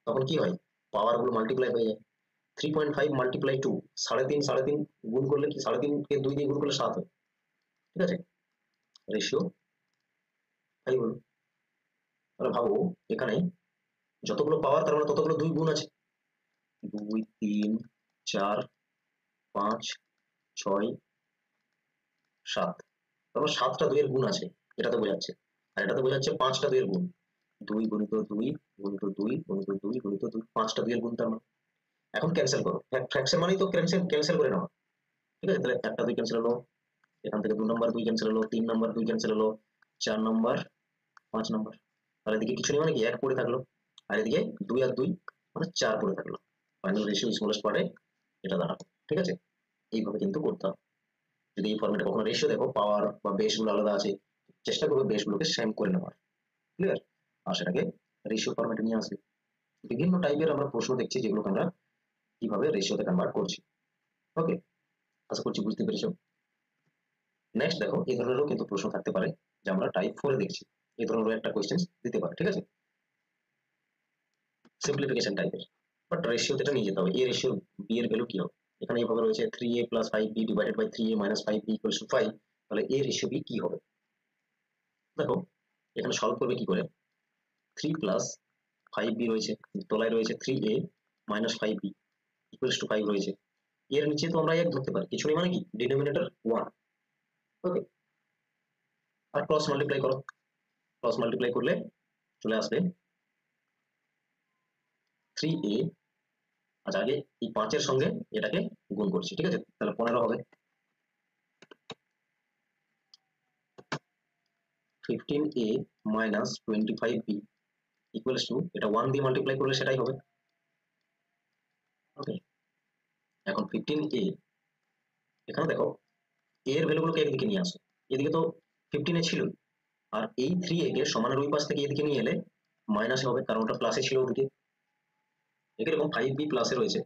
তখন কি হয়, পাওয়ার গুলো মাল্টিপ্লাই হয়ে যায়, 3.5 মাল্টিপ্লাই 2, 3.5 3.5 গুণ করলে কি 3.5 কে 2 দিয়ে গুণ করলে 7 হয়, ঠিক আছে, রেশিও 5 হলো। তাহলে ভাবো এখানে যতগুলো পাওয়ার তার মানে ততগুলো 2 গুণ আছে, 2 3 4 5 6 7, তারপর 7টা 2 এর গুণ আছে, এটা তো বোঝাচ্ছে, আর এটা তো বোঝাচ্ছে 5টা 2 এর গুণ, 2 গুণিত 2 গুণিত 2 গুণিত 2 গুণিত 2, 5টা 2 এর গুণ তার মানে। এখন ক্যান্সেল করো, ফ্র্যাকশন মানেই তো ক্যান্সেল ক্যান্সেল করে নাও, ঠিক আছে, তাহলে একটা 2 ক্যান্সেল হলো, এখান থেকে 2 নম্বর 2 ক্যান্সেল হলো, 3 নম্বর 2 ক্যান্সেল হলো, 4 নম্বর 5 নম্বর, তাহলে এদিকে কিছু নেই মানে কি 1 পড়ে থাকলো, আর এদিকে 2 আর 2 মানে 4 পড়ে থাকলো, ফাইনাল রেশিও স্মলেস্ট পার্টে এটা দাঁড়াবে, ঠিক আছে। এইভাবে কিন্তু করতে হবে। যদি এই ফরম্যাটে কখনো রেশিও দেখো পাওয়ার বা বেস গুলো আলাদা আছে, চেষ্টা করবে বেস গুলোকে সেম করে নেওয়ার, ক্লিয়ার, আর সেটাকে রেশিও ফরম্যাটে নিয়ে আসবে। বিভিন্ন টাইপের আমরা প্রশ্ন দেখছি যেগুলোকে আমরা কিভাবে রেশিওতে কনভার্ট করছি। ওকে, আশা করছি বুঝতে পেরেছো। নেক্সট দেখো এই ধরনেরও কিন্তু প্রশ্ন থাকতে পারে, যে আমরা টাইপ 4 এ দেখছি, এই ধরনের একটা কোশ্চেন দিতে পারে, ঠিক আছে, সিম্পলিফিকেশন টাইপের, বাট রেশিওতে এটা নিয়ে যেতে হবে। এ রেশিও বি এর ভ্যালু কি হবে, এখানে এইভাবে রয়েছে 3a + 5b divided by 3a - 5b = 5, তাহলে এ রেশিও বি কি হবে? দেখো এখানে সলভ করবে কি করে, 3 প্লাস 5b রয়েছে, তলায় রয়েছে 3a minus 5b equals to 5 রয়েছে। এর নিচে তো আমরা 1 ধরতে পারি, কিছু নেই মানে কি ডিনোমিনেটর 1। ওকে, আর ক্রস মাল্টিপ্লাই করো, ক্রস মাল্টিপ্লাই করলে চলে আসবে 3a। আচ্ছা আগে এই 5 এর সঙ্গে এটাকে গুণ করছি, ঠিক আছে, তাহলে 15 হবে। 15a minus 25b equals to, এটা 1 দিয়ে মাল্টিপ্লাই করলে সেটাই হবে। ওকে, এখন 15a, এখানে দেখো এর ভ্যালুগুলোকে একদিকে নিয়ে আসো, এদিকে তো 15 এ ছিল, আর এই 3a কে সমানের ওই পাশ থেকে এদিকে নিয়ে এলে মাইনাসে হবে, কারণ ওটা প্লাসে ছিল ওদিকে। এরকম 5b প্লাসে রয়েছে,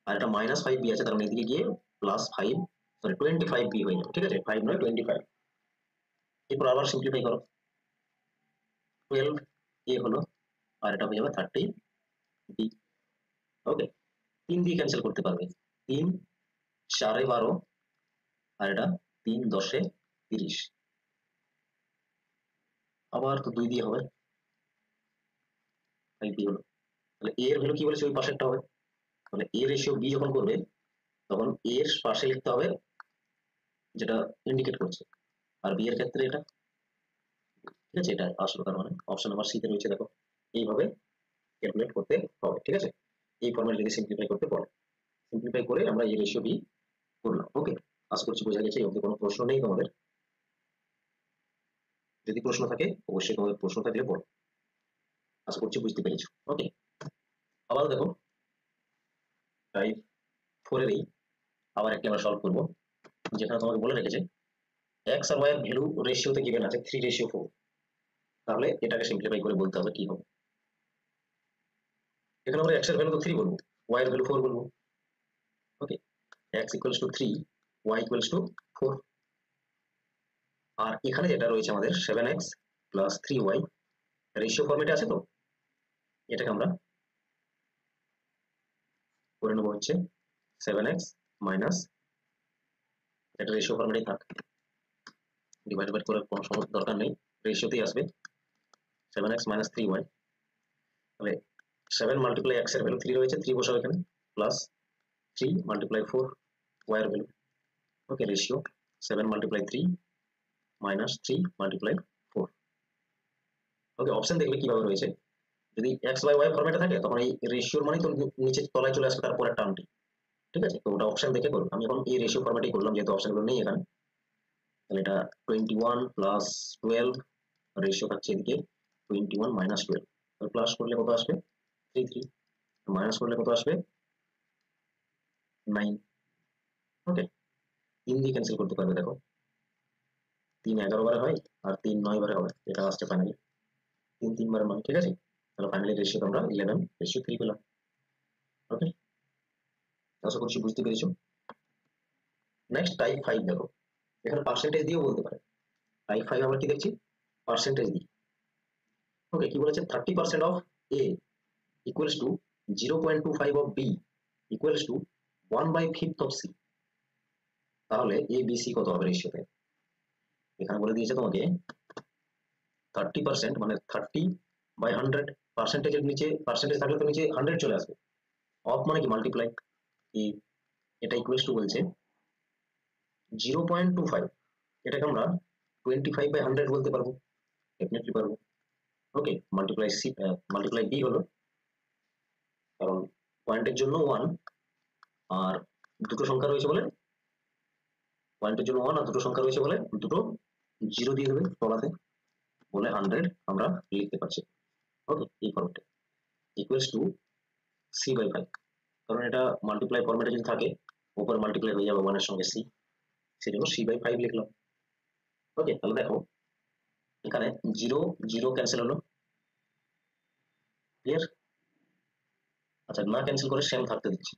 আর এটা মাইনাস 5b আছে, তার মানে এদিকে গিয়ে প্লাস 5, সরি 25b হয়ে যাবে, ঠিক আছে, 5 নয় 25। এরপর আবার সিম্পলিফাই করো, 12a হলো, আর এটা হয়ে যাবে 30b। ওকে, 3 দিয়ে ক্যান্সেল করতে পারবে, 3 4 12, আর এটা 3 10 30, আবার তো 2 দিয়ে হবে, 5b হলো। তাহলে a এর ভ্যালু কি বলেছে ওই পাশেরটা হবে, তাহলে a রেশিও b যখন করবে তখন a এর পাশে লিখতে হবে যেটা ইন্ডিকেট করছে, আর b এর ক্ষেত্রে এটা, ঠিক আছে, এটা আসলে তার মানে অপশন নাম্বার সি তে রয়েছে, দেখো এইভাবে ক্যালকুলেট করতে হবে, ঠিক আছে, এই ফর্মুলা যদি সিম্পলিফাই করতে পারো। সিম্পলিফাই করে আমরা এই রেশিও বি করলাম। ওকে, আশা করছি বোঝা গেছে, এই অবধি কোনো প্রশ্ন নেই তোমাদের? যদি প্রশ্ন থাকে অবশ্যই তোমাদের প্রশ্ন থাকলে বলো, আশা করছি বুঝতে পেরেছো। ওকে, আবার দেখো টাইপ 4 এর আবার একটা আমরা সলভ করবো, যেখানে তোমাকে বলে রেখেছে এক্স আর ওয়াই এর ভ্যালু রেশিওতে গিভেন আছে 3:4, তাহলে এটাকে সিম্পলিফাই করে বলতে হবে কি হবে। এখানে আমরা এক্স এর ভ্যালু তো 3 বলবো, ওয়াই এর ভ্যালু 4 বলবো। ওকে, x equals to 3, y equals to 4, আর এখানে যেটা রয়েছে আমাদের 7x প্লাস 3y রেশিও ফরম্যাটে আছে, তো এটাকে আমরা করে নেবো হচ্ছে 7x মাইনাস, এটা রেশিও ফরম্যাটেই থাক, ডিভাইড করার কোনো সমস্যা দরকার নেই, রেশিওতেই আসবে 7x মাইনাস 3y। তাহলে 7 মাল্টিপ্লাই x এর ভ্যালু 3 রয়েছে, 3 বসাও এখানে, প্লাস 3 মাল্টিপ্লাই 4 y এর ভ্যালু। ওকে, রেশিও 7 মাল্টিপ্লাই 3 মাইনাস 3 মাল্টিপ্লাই 4। ওকে, অপশন দেখলে কিভাবে রয়েছে, যদি এক্স বাই ওয়াই ফরম্যাটে থাকে তখন এই রেশিওর মানে তো নিচে তলায় চলে আসবে তারপরে টার্মটি, ঠিক আছে, তো ওটা অপশন দেখে করবো। আমি এখন এই রেশিও ফরম্যাটেই করলাম যেহেতু অপশনগুলো নেই এখানে। তাহলে এটা 21 প্লাস 12, রেশিও থাকছে এদিকে 21 মাইনাস 12, তাহলে প্লাস করলে কত আসবে 3, মাইনাস করলে কত আসবে 9। ওকে, 3 দিয়ে ক্যান্সেল করতে পারবে, দেখো 3 11 বারে হয়, আর 3 9 বারে হবে, এটা আসছে ফাইনালি 3 3 বারে 9, ঠিক আছে, তাহলে ফাইনালি রেশিও আমরা 11:3 পেলাম। ওকে, আশা করছি বুঝতে পেরেছো। নেক্সট টাইপ 5 দেখো, এখানে পার্সেন্টেজ দিয়েও বলতে পারে। টাইপ 5 আমরা কি দেখছি, পার্সেন্টেজ দিয়ে। ওকে, কি বলেছে 30% of A equals to 0.25 of B equals to 1/5 of C, তাহলে এ বি সি কত হবে রেশিওতে। এখানে বলে দিয়েছে তোমাকে 30% মানে 30/100, পার্সেন্টেজের নিচে পার্সেন্টেজ থাকলে তো নিচে 100 চলে আসবে, অফ মানে কি মাল্টিপ্লাই, এটা ইকুয়ালস টু বলছে 0.25, এটাকে আমরা 25/100 বলতে পারবো, ডেফিনেটলি পারবো। ওকে, মাল্টিপ্লাই সি, মাল্টিপ্লাই বি হলো, কারণ পয়েন্টের জন্য 1, আর দুটো সংখ্যা রয়েছে বলে, পয়েন্টের জন্য 1 আর দুটো সংখ্যা রয়েছে বলে দুটো 0 দিয়ে দেবে তলাতে, বলে 100 আমরা লিখতে পারছি। ওকে, এই ফর্মেটে ইকুয়ালস টু c/5, কারণ এটা মাল্টিপ্লাই ফর্মেটে যদি থাকে উপরে মাল্টিপ্লাই হয়ে যাবে 1 এর সঙ্গে c, সেজন্য c/5 লিখলাম। ওকে, তাহলে দেখো এখানে 0 0 ক্যান্সেল হলো, ক্লিয়ার। আচ্ছা, না ক্যান্সেল করে সেম থাকতে দিচ্ছি,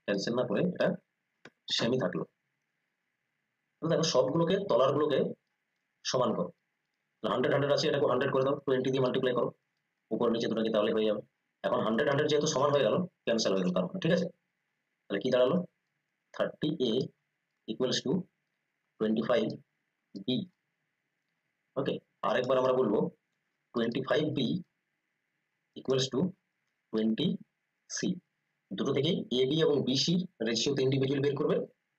ক্যান্সেল না করে এটা সেমই থাকলো। দেখো সবগুলোকে তলার গুলোকে সমান করো, 100 100 আছে, এটাকে 100 করে দাও, 20 দিয়ে মাল্টিপ্লাই করো উপর নিচে দুটোকে, তাহলে হয়ে যাবে। এখন 100 100 যেহেতু সমান হয়ে গেল, ক্যান্সেল হয়ে গেল তার মানে, ঠিক আছে, তাহলে কি দাঁড়ালো 30a ইকুয়ালস টু 25b। ওকে, আরেকবার আমরা বলবো 25b ইকুয়ালস টু 20c। দুটো থেকে এ বি এবং বি সি রেশিওতে ইন্ডিভিজুয়াল বের করবে,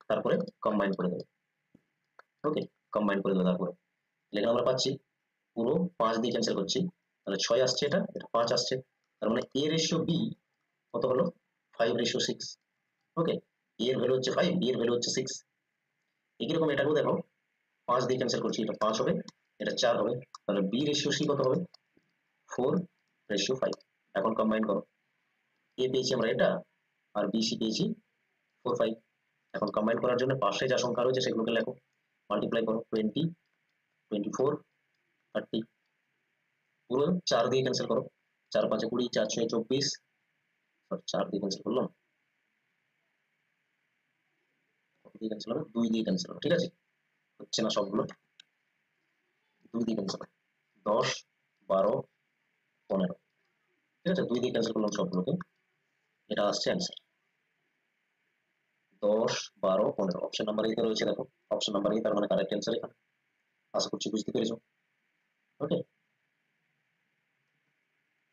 তারপরে কম্বাইন করে দেবে। ওকে, কম্বাইন করে দেবে। তারপরে এখানে আমরা পাচ্ছি পুরো 5 দিয়ে ক্যান্সেল করছি, তাহলে 6 আসছে, এটা 5 আসছে, তার মানে এ রেশিও বি কত হলো 5:6। ওকে, এ এর ভ্যালু হচ্ছে 5, বি এর ভ্যালু হচ্ছে 6। একইরকম এটাকেও দেখো, 5 দিয়ে ক্যান্সেল করছি, এটা 5 হবে, এটা 4 হবে, তাহলে বি রেশিও সি কত হবে 4:5। এখন কম্বাইন করো, এ পেয়েছি আমরা এটা, আর বি সি পেয়েছি 4, 5। এখন কম্বাইন করার জন্য পাশে যা সংখ্যা রয়েছে সেগুলোকে লেখো, মাল্টিপ্লাই করো, 20, 24, 30, পুরো 4 দিয়ে ক্যান্সেল করো, 4 5 20, 4 6 24, 4 দিয়ে ক্যান্সেল করলাম, দিয়ে ক্যান্সেল হবে, 2 দিয়ে ক্যান্সেল হবে, ঠিক আছে, হচ্ছে না সবগুলো, 2 দিয়ে ক্যান্সেল হবে, 10, 12, 15, ঠিক আছে, 2 দিয়ে ক্যান্সেল করলাম সবগুলোকে, এটা আসছে অ্যান্সার 10, 12, 15। অপশন নাম্বার এ রয়েছে, দেখো অপশন নাম্বার এ, তার মানে কারেক্ট অ্যান্সার এখানে। আশা করছি বুঝতে পেরেছো। ওকে,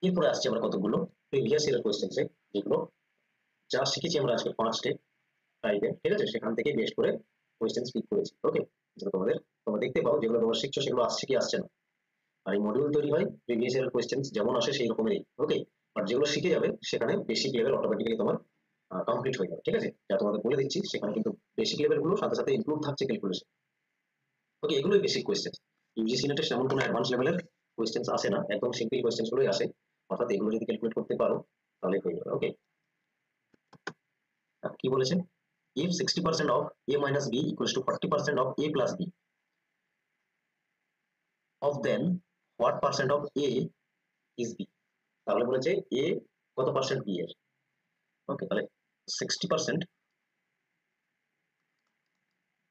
এরপরে আসছে আমরা কতগুলো প্রিভিয়াস ইয়ার কোশ্চেন্সে, যেগুলো যা শিখেছি আমরা আজকে 5টে টাইপের, ঠিক আছে, সেখান থেকে বেস্ট করে কোশ্চেন্স পিক করেছি। ওকে, যেটা তোমরা দেখতে পাও, যেগুলো তোমরা শিখছো সেগুলো আসছে কি আসছে না। আর এই মডিউল তৈরি হয় প্রিভিয়াস ইয়ার কোশ্চেন্স যেমন আসে সেই রকমেরই। ওকে, আর যেগুলো শিখে যাবে সেখানে বেসিক লেভেল অটোমেটিক্যালি তোমার কমপ্লিট হয়ে যাবে, ঠিক আছে। যা তোমাদের বলে দিচ্ছি সেখানে কিন্তু বেসিক লেভেল গুলো সাথে সাথে ইনক্লুড থাকছে ক্যালকুলেশন। ওকে, এগুলোই বেসিক কোশ্চেন। ইউজিসি নেটে তেমন কোনো অ্যাডভান্স লেভেলের কোশ্চেন্স আসে না, একদম সিম্পল কোশ্চেন্স গুলোই আসে, অর্থাৎ এগুলো যদি ক্যালকুলেট করতে পারো তাহলে হয়ে যাবে। ওকে, কি বলেছেন, if 60% of a minus b equals to 40% of a plus b, of then what percent of a is b? তাহলে বলেছে a কত পার্সেন্ট b এর। ওকে, তাহলে 60%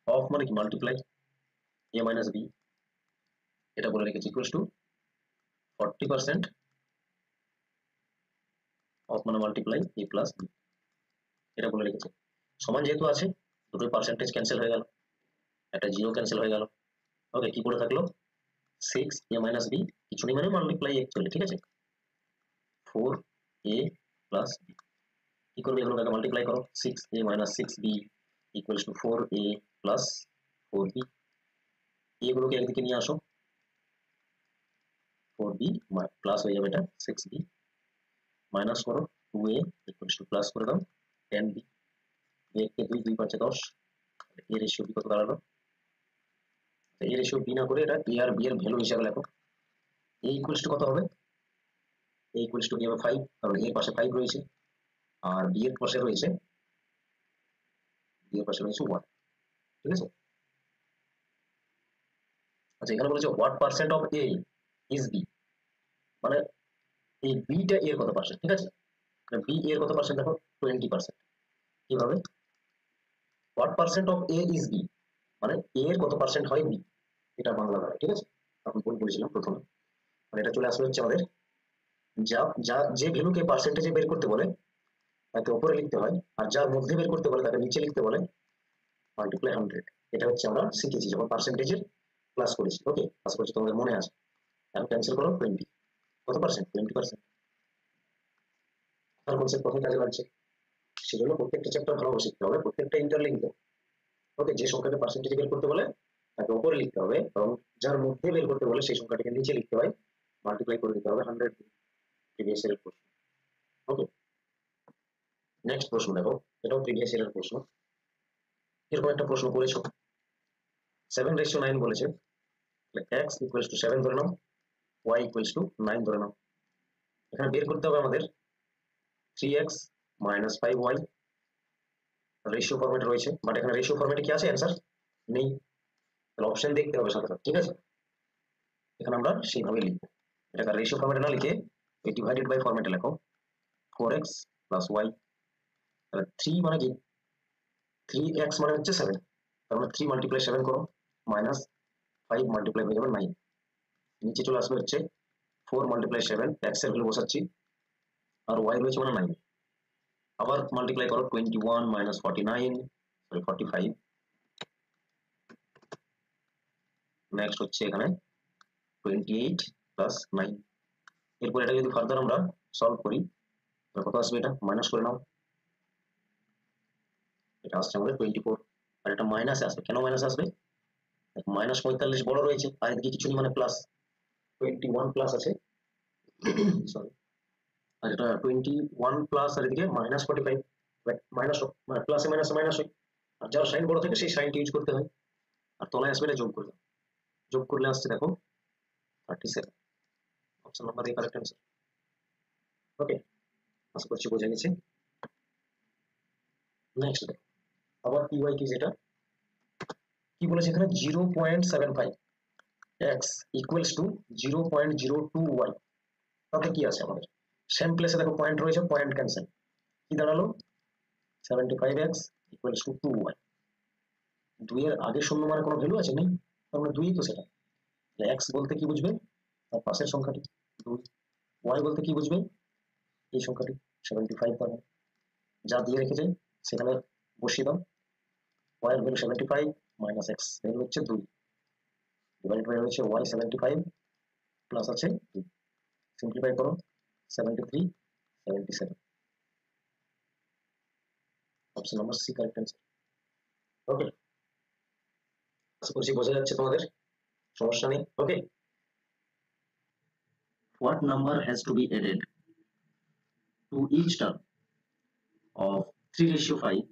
অফ মানে কি মাল্টিপ্লাই a minus b, এটা বলে রেখেছি ইকুয়ালস টু 40% অফ মানে মাল্টিপ্লাই a প্লাস b, এটা বলে রেখেছি। সমান যেহেতু আছে, দুটোই পার্সেন্টেজ ক্যান্সেল হয়ে গেল, একটা জিরো ক্যান্সেল হয়ে গেল। ওকে, কি করে থাকলো 6a minus b, কিছু নেই মানে মাল্টিপ্লাই অ্যাকচুয়ালি, ঠিক আছে, 4a প্লাস b। কি করবে, এগুলোকে মাল্টিপ্লাই করো, 6a minus 6b equals to 4a plus 4b। এগুলোকে একদিকে নিয়ে আসো, 4b প্লাস হয়ে যাবে এটা 6b, মাইনাস করো 2a ইকুয়ালস টু প্লাস করে দাও 10b, 2 কে 2, 2 5 10, এ রেশিও বি কত দাঁড়ালো, এ রেশিও বি না করে এটা এ আর বি এর ভ্যালু হিসাবে লেখো। এ ইকুয়ালস টু কত হবে, এ ইকুয়ালস টু কি হবে 5, কারণ এর পাশে 5 রয়েছে, আর বি এর পাশে রয়েছে 1, ঠিক আছে। আচ্ছা, এখানে বলেছে what percent of A is B, মানে এই বিটা এর কত পার্সেন্ট, ঠিক আছে, বি এর কত পার্সেন্ট দেখো 20%। কিভাবে, what percent of A is B, মানে এ এর কত পার্সেন্ট হয় বি, এটা বাংলা হয়, ঠিক আছে, তখন বলেছিলাম প্রথমে। মানে এটা চলে আসবে হচ্ছে আমাদের, যা যা যে ভ্যালুকে পার্সেন্টেজে বের করতে বলে তাকে উপরে লিখতে হয়, আর যার মধ্যে বের করতে বলে তাকে নিচে লিখতে বলে মাল্টিপ্লাই 100। এটা হচ্ছে আমরা শিখেছি যখন পার্সেন্টেজের ক্লাস করেছি। ওকে, আশা করছি তোমাদের মনে আছে। এখন ক্যান্সেল করো 20, কত পার্সেন্ট 20%। আর কনসেপ্ট কোথায় কাজে লাগছে, সেজন্য প্রত্যেকটা চ্যাপ্টার ভালোভাবে শিখতে হবে, প্রত্যেকটা ইন্টারলিঙ্ক। ওকে, যে সংখ্যাকে পার্সেন্টেজে বের করতে বলে তাকে উপরে লিখতে হবে, এবং যার মধ্যে বের করতে বলে সেই সংখ্যাটাকে নিচে লিখতে হয়, মাল্টিপ্লাই করে দিতে হবে 100 প্রিভিয়াস ইয়ারের প্রশ্ন। ওকে, নেক্সট প্রশ্ন দেখো, এটাও প্রিভিয়াস ইয়ারের প্রশ্ন। এরকম একটা প্রশ্ন করেছো, 7:9 বলেছে, x ইকুয়ালস টু 7 ধরে নাও, y ইকুয়ালস টু 9 ধরে নাও। এখানে বের করতে হবে আমাদের 3x মাইনাস 5y, রেশিও ফরম্যাটে রয়েছে, বাট এখানে রেশিও ফরম্যাটে কি আছে অ্যান্সার নেই, তাহলে অপশন দেখতে হবে সাথে সাথে, ঠিক আছে। এখানে আমরা সেইভাবে লিখবো, এটাকে রেশিও ফরম্যাটে না লিখে ডিভাইডেড বাই ফরম্যাটে লেখো, 4x প্লাস y, তাহলে 3 মানে কি 3x মানে হচ্ছে 7, তার মানে 3 মাল্টিপ্লাই 7 করো, মাইনাস 5 মাল্টিপ্লাই হয়ে যাবে 9, নিচে চলে আসবে হচ্ছে 4 মাল্টিপ্লাই 7, x এর ভ্যালু বসাচ্ছি, আর y রয়েছে মানে 9, আবার মাল্টিপ্লাই করো 21 মাইনাস 49, সরি 45, নেক্সট হচ্ছে এখানে 28 প্লাস 9। এরপর এটা যদি ফার্দার আমরা সলভ করি তাহলে কত আসবে, এটা মাইনাস করে নাও, এটা আসছে আমাদের 24। আর এটা মাইনাস আসবে, কেন মাইনাস আসবে, -45 বড় রয়েছে আর এদিকে কিছু নেই, মানে প্লাস 21 প্লাস আছে, সরি, আর এটা 21 প্লাস আর এদিকে -45, মাইনাস মানে প্লাসে মাইনাসে মাইনাস হয়, আর যার সাইন বড় থাকে সেই সাইনটা ইউজ করতে হয়। আর তলায় আসবে এটা যোগ করে দাও, যোগ করলে আসছে দেখো 37, option number A correct answer. Okay, আশা করছি বোঝা গেছে। নেক্সট দেখো আবার পিওয়াই কি, যেটা কি বলেছে এখানে 0.75 x ইকুয়ালস টু 0.02 y, তাতে কি আছে আমাদের সেম প্লেসে দেখো পয়েন্ট রয়েছে, পয়েন্ট ক্যান্সেল, কি দাঁড়ালো 75x ইকুয়ালস টু 2y। 2 এর আগে শূন্য মানে কোনো ভ্যালু আছে নেই, তার মানে 2ই তো সেটা। x বলতে কি বুঝবে, তার পাশের সংখ্যাটি 2, y বলতে কি বুঝবে, এই সংখ্যাটি 75 পাবে, যা দিয়ে রেখেছে সেখানে বসিয়ে দাও, y এর ভ্যালু 75 মাইনাস x ভ্যালু হচ্ছে 2 ডিভাইড বাই হচ্ছে y 75 প্লাস আছে 2, সিম্পলিফাই করো 73 77, option number C correct answer. Okay, আশা করছি বোঝা যাচ্ছে তোমাদের, সমস্যা নেই। Okay, what number has to be added to each term of 3:5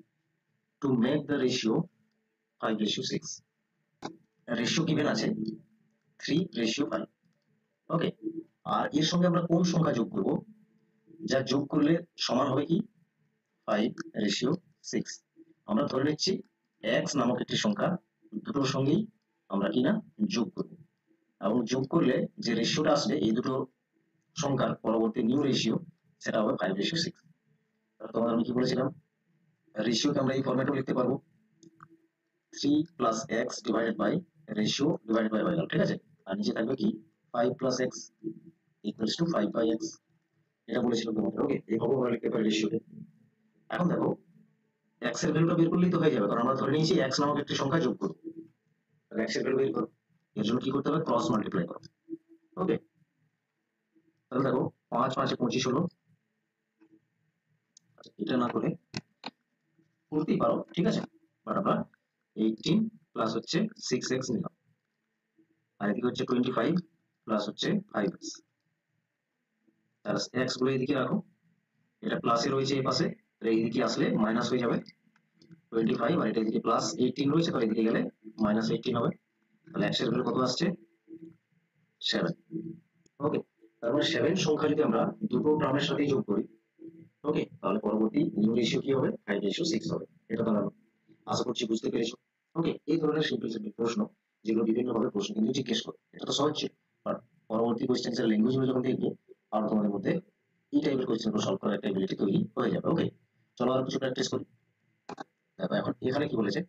to make the ratio 5:6? Ratio given আছে 3:5। ওকে, আর এর সঙ্গে আমরা কোন সংখ্যা যোগ করব, যা যোগ করলে সমান হবে কি 5:6। আমরা ধরে নিচ্ছি x নামক একটি সংখ্যা, দুটোর সঙ্গেই আমরা কিনা যোগ করব, এবং যোগ করলে যে রেশিওটা আসবে এই দুটো সংখ্যার পরবর্তী নিউ রেশিও সেটা হবে 5:6। তোমাদের আমি কি বলেছিলাম, রেশিওকে আমরা এই ফরম্যাটেও লিখতে পারবো 3 plus X divided by ratio divided by y, ঠিক আছে, আর নিচে থাকবে কি 5 plus x equals to 5/x, এটা বলেছিলাম তোমাদের। ওকে, এইভাবে আমরা লিখতে পারি রেশিওকে। এখন দেখো x এর ভ্যালুটা বের করলেই তো হয়ে যাবে, কারণ আমরা ধরে নিয়েছি x নামক একটি সংখ্যা যোগ করব, তাহলে x এর ভ্যালু বের করো, এর জন্য কি করতে হবে, ক্রস মাল্টিপ্লাই করো। ওকে, তাহলে দেখো 5 5 25 হলো, এটা না করে করতেই পারো, ঠিক আছে, বাট আমরা 18 প্লাস হচ্ছে 6x নিলাম, আর এদিকে হচ্ছে 25 প্লাস হচ্ছে 5x, আর x গুলো এদিকে রাখো, এটা প্লাসে রয়েছে এই পাশে, এইদিকে আসলে মাইনাস হয়ে যাবে 25, আর এটা এদিকে প্লাস 18 রয়েছে, তো এদিকে গেলে মাইনাস 18 হবে, তাহলে x এর ভ্যালু কত আসছে 7। ওকে, তার মানে 7 সংখ্যা যদি আমরা দুটো টার্মের সাথে যোগ করি, ওকে, তাহলে পরবর্তী নিউ রেশিও কি হবে 5:6 হবে, এটা দাঁড়ালো। আশা করছি বুঝতে পেরেছো। ওকে, এই ধরনের সিম্পল সিম্পল প্রশ্ন যেগুলো বিভিন্ন ভাবে প্রশ্ন কিন্তু জিজ্ঞেস করে, এটা তো সহজ ছিল, বাট পরবর্তী কোশ্চেন্স এর ল্যাঙ্গুয়েজ গুলো যখন দেখবে আর তোমাদের মধ্যে এই টাইপের কোশ্চেন গুলো সলভ করার একটা এবিলিটি তৈরি হয়ে যাবে। ওকে, চলো আর কিছু প্র্যাকটিস করি। দেখো এখন এখানে কি বলেছে,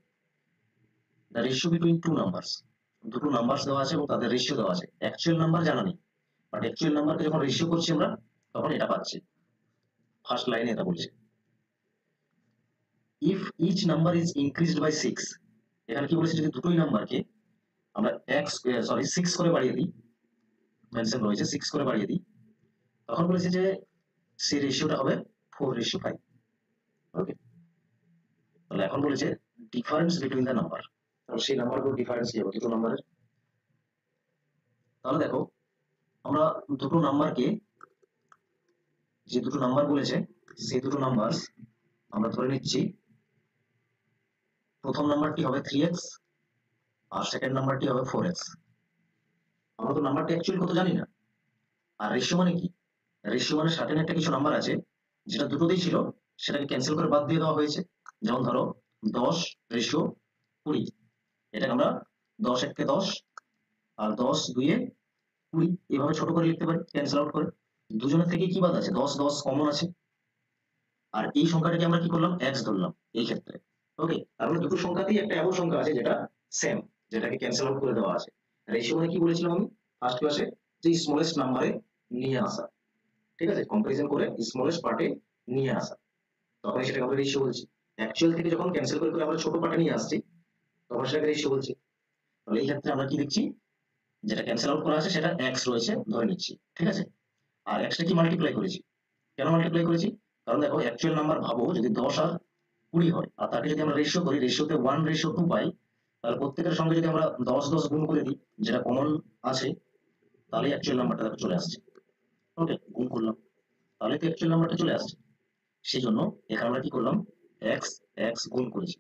the ratio between two numbers, দুটো নাম্বারস দেওয়া আছে এবং তাদের রেশিও দেওয়া আছে, অ্যাকচুয়াল নাম্বার জানা নেই, বাট অ্যাকচুয়াল নাম্বারকে যখন রেশিও করছি আমরা তখন এটা পাচ্ছি। ফার্স্ট লাইনে এটা বলছে if each number is increased by 6, এখানে কি বলেছে, যদি দুটোই নাম্বারকে আমরা 6 করে বাড়িয়ে দিই, মেনশন রয়েছে 6 করে বাড়িয়ে দিই, তখন বলেছে যে সেই রেশিওটা হবে 4:5। ওকে, তাহলে এখন বলেছে ডিফারেন্স বিটুইন দ্য নাম্বার, তাহলে সেই নাম্বারগুলোর ডিফারেন্স কি হবে দুটো নাম্বারের। তাহলে দেখো আমরা দুটো নাম্বারকে, যে দুটো নাম্বার বলেছে সেই দুটো নাম্বার আমরা ধরে নিচ্ছি, প্রথম নাম্বারটি হবে 3x আর সেকেন্ড নাম্বারটি হবে 4x। আমরা তো নাম্বারটা অ্যাকচুয়ালি কত জানি না, আর রেশিও মানে কি, রেশিও মানে সার্টেন একটা কিছু নাম্বার আছে যেটা দুটোতেই ছিল, সেটাকে ক্যান্সেল করে বাদ দিয়ে দেওয়া হয়েছে, যেমন ধরো 10:20, এটাকে আমরা 10 10 আর 10 2 20 এভাবে ছোট করে লিখতে পারি ক্যান্সেল আউট করে। দুজনের থেকে কি বাদ আছে, 10 10 কমন আছে, আর এই সংখ্যাটাকে আমরা কি করলাম x ধরলাম এই ক্ষেত্রে। ওকে, তার মানে দুটো সংখ্যাতেই একটা এমন সংখ্যা আছে যেটা সেম, যেটাকে ক্যান্সেল আউট করে দেওয়া আছে। রেশিও মানে কি বলেছিলাম আমি ফার্স্ট ক্লাসে, যে স্মলেস্ট নাম্বারে নিয়ে আসা, ঠিক আছে, কম্পারিজন করে স্মলেস্ট পার্টে নিয়ে আসা, তখন সেটাকে আমরা রেশিও বলছি। অ্যাকচুয়াল থেকে যখন ক্যান্সেল করে আমরা ছোট পার্টে নিয়ে আসছি তখন সেটাকে রেশিও বলছি। তাহলে এই ক্ষেত্রে আমরা কি দেখছি, যেটা ক্যান্সেল আউট করা আছে সেটা x রয়েছে ধরে নিচ্ছি, ঠিক আছে। আর x টা কি মাল্টিপ্লাই করেছি, কেন মাল্টিপ্লাই করেছি, কারণ দেখো অ্যাকচুয়াল নাম্বার ভাবো যদি 10 আর 20 হয়, আর তাকে যদি আমরা রেশিও করি, রেশিওতে 1:2 পাই, তাহলে প্রত্যেকের সঙ্গে যদি আমরা 10 গুণ করে দিই, যেটা কমন আছে, তাহলে অ্যাকচুয়াল নাম্বারটা দেখো চলে আসছে। ওকে, গুণ করলাম, তাহলে তো অ্যাকচুয়াল নাম্বারটা চলে আসছে। সেই জন্য এখানে আমরা কি করলাম, x x গুণ করেছি।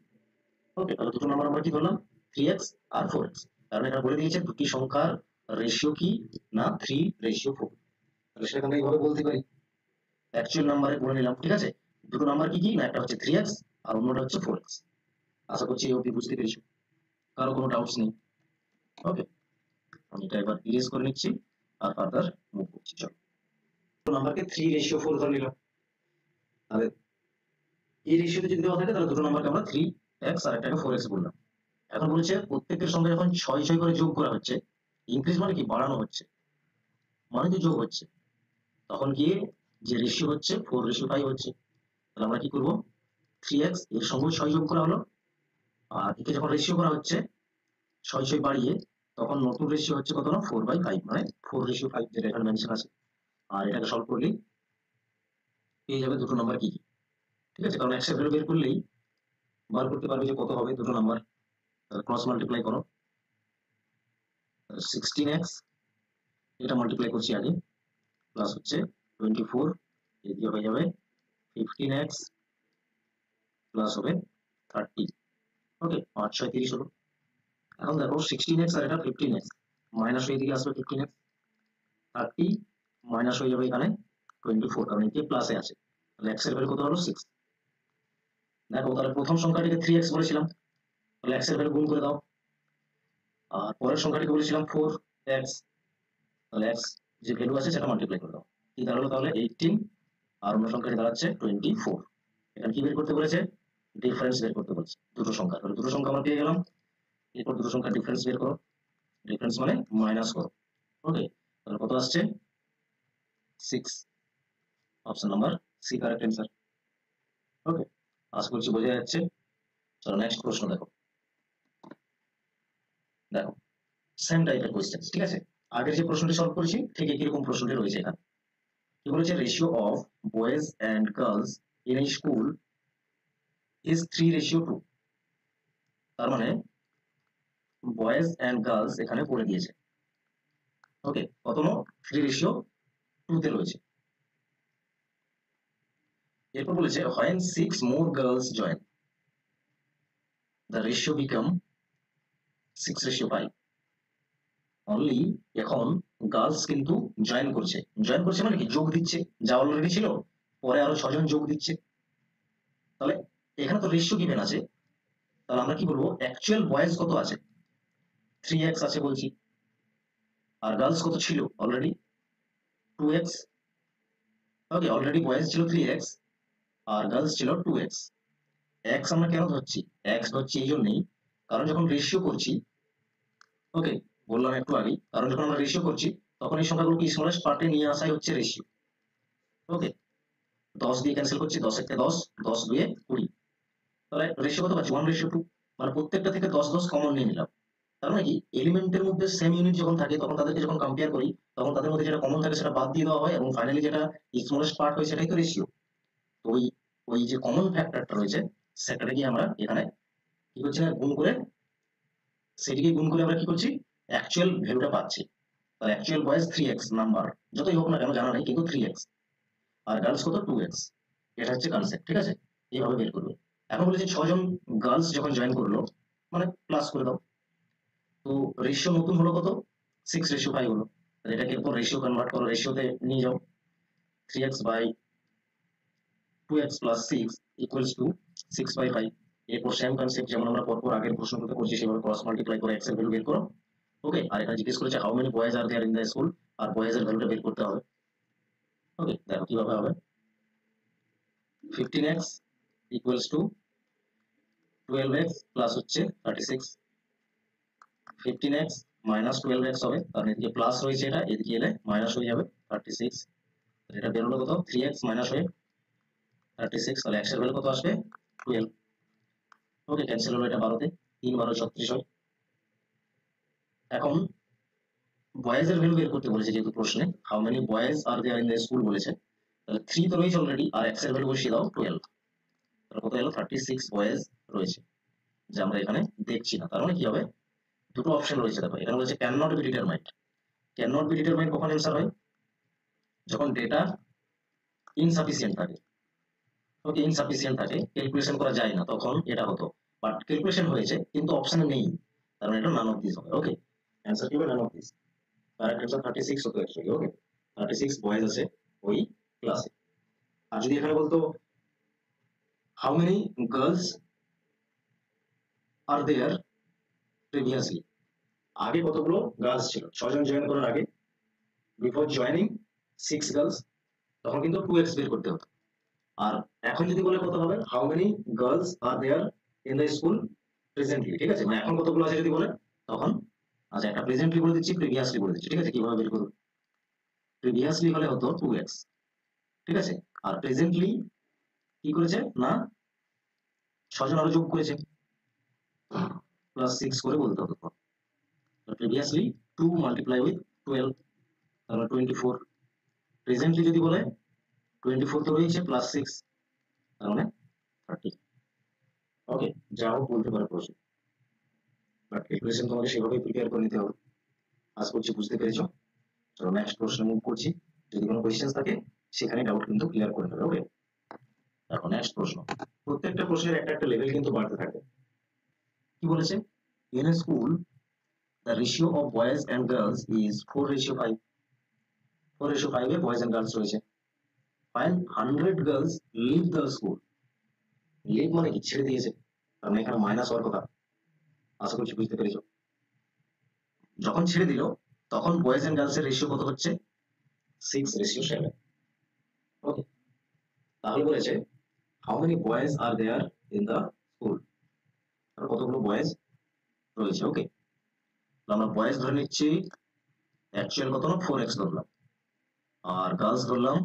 ওকে, তাহলে দুটো নাম্বার আমরা কি করলাম, 3x আর 4x। কারণ এটা বলে দিয়েছে দুটি সংখ্যার রেশিও কি না 3:4, তাহলে সেটা আমরা এইভাবে বলতে পারি, অ্যাকচুয়াল নাম্বারে গুণে নিলাম, ঠিক আছে। দুটো নাম্বার কি কি না, একটা হচ্ছে 3x আর অন্যটা হচ্ছে 4x। আশা করছি এই অবধি বুঝতে পেরেছো, কারো কোনো ডাউটস নেই। ওকে, আমি এটা এবার ইরেজ করে নিচ্ছি আর ফার্দার মুভ করছি। চলো, নাম্বারকে 3:4 ধরে নিলাম, তাহলে এই রেশিওতে যদি দেওয়া থাকে তাহলে দুটো নাম্বারকে আমরা 3x আর একটাকে 4x বললাম। এখন বলেছে প্রত্যেকের সঙ্গে যখন 6 করে যোগ করা হচ্ছে, ইনক্রিজ মানে কি বাড়ানো হচ্ছে, মানে কি যোগ হচ্ছে, তখন গিয়ে যে রেশিও হচ্ছে 4:5 হচ্ছে। তাহলে আমরা কি করব, 3x এর সঙ্গে 6 যোগ করা হলো, আর একে যখন রেশিও করা হচ্ছে 6 বাড়িয়ে, তখন নতুন রেশিও হচ্ছে কত না 4/5, মানে 4:5 যেটা এখানে মেনশন আছে। আর এটাকে সলভ করলেই পেয়ে যাবে দুটো নাম্বার কি কি, ঠিক আছে। কারণ x এর ভ্যালু বের করলেই বার করতে পারবে যে কত হবে দুটো নাম্বার। তাহলে ক্রস মাল্টিপ্লাই করো, 16x এটা মাল্টিপ্লাই করছি আগে, প্লাস হচ্ছে 24, এদিকে হয়ে যাবে 15x, প্লাস হবে 30। ওকে, 5 6 30 হলো। এখন দেখো 16x আর এটা 15x, মাইনাস হয়ে এদিকে আসবে 15x, 30 মাইনাস হয়ে যাবে এখানে 24, কারণ এদিকে প্লাসে আছে। তাহলে x এর ভ্যালু কত হলো 6। দেখো তাহলে প্রথম সংখ্যাটিকে 3x বলেছিলাম, তাহলে x এর ভ্যালু গুণ করে দাও, আর পরের সংখ্যাটিকে বলেছিলাম 4x, তাহলে x যে ভ্যালু আছে সেটা মাল্টিপ্লাই করে দাও, কি দাঁড়ালো তাহলে 18, আর অন্য সংখ্যাটি দাঁড়াচ্ছে 24। এখানে কি বের করতে বলেছে, ডিফারেন্স বের করতে বলেছে দুটো সংখ্যা, তাহলে দুটো সংখ্যা আমরা পেয়ে গেলাম। এরপর দুটো সংখ্যার ডিফারেন্স বের করো, ডিফারেন্স মানে মাইনাস করো। ওকে, তাহলে কত আসছে 6, option number C correct answer. Okay, আশা করছি বোঝা যাচ্ছে। চলো নেক্সট প্রশ্ন দেখো, দেখো সেম টাইপের কোশ্চেন, ঠিক আছে। আগের যে প্রশ্নটি সলভ করেছি ঠিক একই রকম প্রশ্নটি রয়েছে এখানে। কি বলেছে, ratio of boys and girls in a school is 3:2। তার মানে বয়েজ এন্ড গার্লস এখানে করে দিয়েছে। ওকে, কত নো 3:2 তে রয়েছে। এরপর বলেছে when 6 more girls join the ratio become 6:5 only। এখন গার্লস কিন্তু জয়েন করছে, জয়েন করছে মানে কি যোগ দিচ্ছে, যা অলরেডি ছিল পরে আরো 6 জন যোগ দিচ্ছে। তাহলে এখানে তো রেশিও গিভেন আছে, তাহলে আমরা কি বলবো, অ্যাকচুয়াল বয়েজ কত আছে 3x আছে বলছি, আর গার্লস কত ছিল অলরেডি 2x। ওকে, অলরেডি বয়েজ ছিল 3x আর গার্লস ছিল 2x। x আমরা কেন ধরছি, x ধরছি এই জন্যই কারণ যখন রেশিও করছি, ওকে বললাম একটু আগেই, কারণ যখন আমরা রেশিও করছি তখন এই সংখ্যাগুলোকে স্মলেস্ট পার্টে নিয়ে আসাই হচ্ছে রেশিও। ওকে, 10 দিয়ে ক্যান্সেল করছি, 10 1 10, 10 2 20, তাহলে রেশিও কত পাচ্ছি 1:2, মানে প্রত্যেকটা থেকে 10 কমন নিয়ে নিলাম। তার মানে কি এলিমেন্টের মধ্যে সেম ইউনিট যখন থাকে তখন তাদেরকে যখন কম্পেয়ার করি তখন তাদের মধ্যে যেটা কমন থাকে সেটা বাদ দিয়ে দেওয়া হয় এবং ফাইনালি যেটা স্মলেস্ট পার্ট হয় সেটাই তো রেশিও। তো ওই ওই যে কমন ফ্যাক্টরটা রয়েছে সেটাকে আমরা এখানে কি করছি না গুণ করে, সেটিকে গুণ করে আমরা কি করছি অ্যাকচুয়াল ভ্যালুটা পাচ্ছি। তাহলে অ্যাকচুয়াল বয়েজ 3x নাম্বার যতই হোক না কেন জানা নেই, কিন্তু 3x আর গার্লস কত 2x, এটা হচ্ছে কনসেপ্ট, ঠিক আছে। এইভাবে বের করবে। এখন বলেছি 6 জন গার্লস যখন জয়েন করলো, মানে প্লাস করে দাও, তো রেশিও নতুন হলো কত 6:5 হলো। তাহলে এটাকে এরপর রেশিও কনভার্ট করো, রেশিওতে নিয়ে যাও, 3x by 2x plus 6 equals to 6/5। এরপর সেম কনসেপ্ট যেমন আমরা পরপর আগের প্রশ্নগুলোতে করছি সেভাবে ক্রস মাল্টিপ্লাই করে x এর ভ্যালু বের করো। ওকে, আর এখানে জিজ্ঞেস করেছে how many boys are there in the school, আর বয়েজ এর ভ্যালুটা বের করতে হবে। ওকে, দেখো কিভাবে হবে, 15x equals to 12x plus হচ্ছে 36, 15x মাইনাস 12x হবে, কারণ এদিকে প্লাস রয়েছে, এটা এদিকে এলে মাইনাস হয়ে যাবে 36। এটা বেরোলো কত 3x মাইনাস হয়ে 36, তাহলে x এর ভ্যালু কত আসবে 12। ওকে, ক্যান্সেল হলো, এটা 12 তে 3 12 36 হয়। এখন বয়েজ এর ভ্যালু বের করতে বলেছে, যেহেতু প্রশ্নে how many boys are there in the school বলেছে, তাহলে 3 তো রয়েছে অলরেডি, আর এক্স এর ভ্যালু বসিয়ে দাও 12, তাহলে কত এলো 36 বয়েজ রয়েছে, যে আমরা এখানে দেখছি না। তার মানে কি হবে, দুটো অপশন রয়েছে। দেখো এখানে বলেছে can not be determined. Can not be determined কখন অ্যান্সার হয়, যখন ডেটা ইনসাফিসিয়েন্ট থাকে। ওকে, ইনসাফিসিয়েন্ট থাকে, ক্যালকুলেশন করা যায় না, তখন এটা হতো। বাট ক্যালকুলেশন হয়েছে কিন্তু অপশনে নেই, কারণ এটা নান অফ দিস হবে। ওকে, অ্যান্সার কি হবে, none of this. Correct answer 36 হতো অ্যাকচুয়ালি। ওকে, 36 বয়েজ আছে ওই ক্লাসে। আর যদি এখানে বলতো how many girls are there previously, আগে কতগুলো গার্লস ছিল, 6 জন জয়েন করার আগে, বিফোর জয়েনিং 6 গার্লস, তখন কিন্তু 2x বের করতে হতো। আর এখন যদি বলে কত হবে, how many girls are there in the school presently, ঠিক আছে, মানে এখন কতগুলো আছে যদি বলে, তখন আচ্ছা একটা প্রেজেন্টলি বলে দিচ্ছি, প্রিভিয়াসলি বলে দিচ্ছি, ঠিক আছে। কিভাবে বের করব, প্রিভিয়াসলি হলে হতো 2x, ঠিক আছে, আর প্রেজেন্টলি কি করেছে না 6 জন আরো যোগ করেছে, +6 করে বলতে হতো। প্রিভিয়াসলি 2 মাল্টিপ্লাই উইথ 12, তাহলে 24। প্রেজেন্টলি যদি বলে 24 তো রয়েছে +6, তার মানে 30। ওকে, যা হোক বলতে পারে প্রশ্ন, বাট ক্যালকুলেশন তোমাকে সেভাবেই প্রিপেয়ার করে নিতে হবে। আশা করছি বুঝতে পেরেছো। চলো নেক্সট প্রশ্নে মুভ করছি, যদি কোনো কোয়েশ্চেন থাকে সেখানে ডাউট কিন্তু ক্লিয়ার করে নেবে। ওকে, দেখো নেক্সট প্রশ্ন, প্রত্যেকটা প্রশ্নের একটা একটা লেভেল কিন্তু বাড়তে থাকে। কি বলেছে, in a school the ratio of boys and girls is 4:5, 4:5 এ বয়েজ এন্ড গার্লস রয়েছে। Find 100 girls leave the school. Leave মানে কি, ছেড়ে দিয়েছে, কারণ এখানে মাইনাস হওয়ার কথা। আশা করছি বুঝতে পেরেছো। যখন ছেড়ে দিল তখন বয়েজ এন্ড গার্লস এর রেশিও কত হচ্ছে, 6:7। ওকে, তাহলে বলেছে how many boys are there in the school, কতগুলো বয়েজ রয়েছে। ওকে, আমরা বয়েজ ধরে নিচ্ছি, অ্যাকচুয়াল কত না 4x ধরলাম, আর গার্লস ধরলাম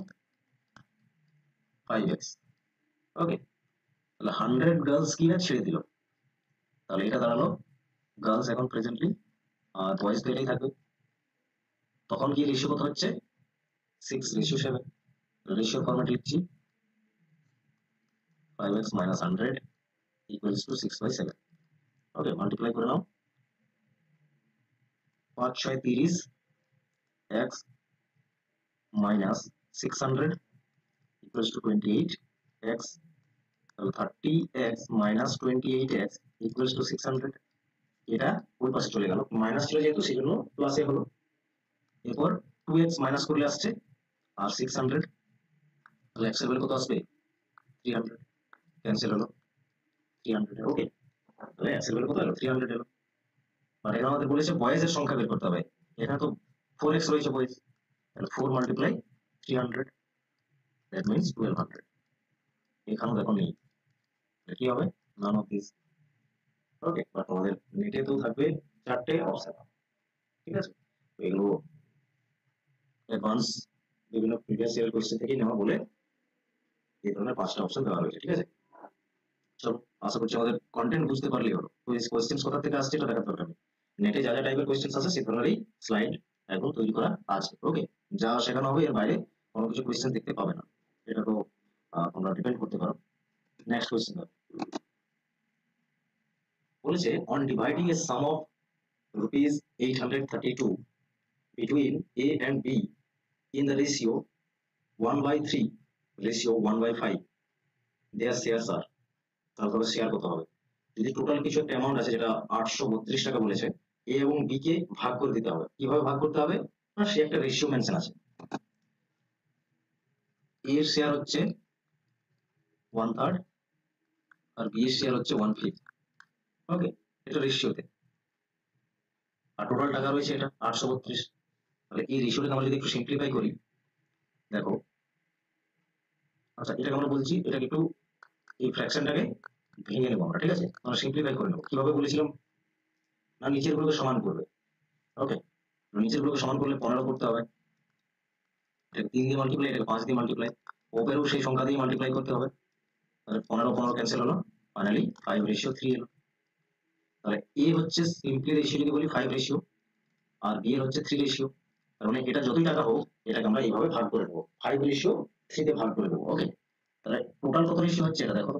5x। ওকে, তাহলে 100 গার্লস কি না ছেড়ে দিল, তাহলে এটা দাঁড়ালো গার্লস এখন প্রেজেন্টলি, আর বয়েজ তো এটাই থাকবে। তখন কি রেশিও কত হচ্ছে, 6:7। রেশিও ফরম্যাট লিখছি 5x - 100 equals to 6/7। Okay, multiply করে নাও, 5 × 6 = 30, x - 600 equals to 28x, তাহলে 30x - 28x equals to 600। এটা ওই পাশে চলে গেল, মাইনাস ছিল যেহেতু সেজন্য প্লাসে হলো। এরপর 2x মাইনাস করলে আসছে আর 600, তাহলে x এর ভ্যালু কত আসবে, 300, ক্যান্সেল হলো 300। ওকে, তাহলে x এর ভ্যালু কত হলো, 300 এলো। আর এখানে আমাদের বলেছে বয়েজ এর সংখ্যা বের করতে হবে, এখানে তো 4x রয়েছে বয়েজ, তাহলে 4 × 300, দ্যাট মিন্স 1200। এখানেও দেখো নেই, কি হবে, none of this. Okay, but আমাদের নেটে তো থাকবে 4টে অপশন, ঠিক আছে। তো এগুলো অ্যাডভান্স বিভিন্ন প্রিভিয়াস ইয়ার কোশ্চেন থেকে নেওয়া বলে এই ধরনের 5টা অপশন দেওয়া রয়েছে, ঠিক আছে। চলো, আশা করছি আমাদের কন্টেন্ট বুঝতে পারলেই হলো। তো এই কোশ্চেন কোথা থেকে আসছে এটা দেখার দরকার নেই, নেটে যা যা টাইপের কোশ্চেন আছে সেই ধরনেরই স্লাইড একদম তৈরি করা আছে। ওকে, যা শেখানো হবে এর বাইরে কোনো কিছু কোশ্চেন দেখতে পাবে না, এটা তো তোমরা ডিপেন্ড করতে পারো। নেক্সট কোশ্চেন বলেছে, on dividing A some of ₹832 between A and B in the ratio 1/3, ratio 1/5, their shares are, তাহলে শেয়ার কত হবে। যদি টোটাল কিছু একটা অ্যামাউন্ট আছে যেটা 832 টাকা বলেছে, এ এবং বি কে ভাগ করে দিতে হবে। কিভাবে ভাগ করতে হবে না, সে একটা রেশিও মেনশন আছে, এ এর শেয়ার হচ্ছে 1/3 আর বি এর শেয়ার হচ্ছে 1/5। ওকে, এটা রেশিওতে, আর টোটাল টাকা রয়েছে এটা 832। তাহলে এই রেশিওটাকে আমরা যদি একটু সিম্পলিফাই করি, দেখো, আচ্ছা এটাকে আমরা বলছি, এটাকে একটু এই ফ্র্যাকশনটাকে ভেঙে নেবো আমরা, ঠিক আছে, আমরা সিম্পলিফাই করে নেবো। কিভাবে বলেছিলাম না, নিচের গুলোকে সমান করবে। ওকে, নিচের গুলোকে সমান করলে 15 করতে হবে, এটাকে 3 দিয়ে মাল্টিপ্লাই, এটাকে 5 দিয়ে মাল্টিপ্লাই, ওপরেও সেই সংখ্যা দিয়ে মাল্টিপ্লাই করতে হবে। তাহলে 15 ক্যান্সেল হলো, ফাইনালি 5:3 এলো। তাহলে এ হচ্ছে সিম্পলি রেশিও যদি বলি 5 রেশিও, আর বি এর হচ্ছে 3 রেশিও। তার মানে এটা যতই টাকা হোক এটাকে আমরা এইভাবে ভাগ করে দেবো, 5:3 তে ভাগ করে দেবো। ওকে, তাহলে টোটাল কত রেশিও হচ্ছে এটা দেখো,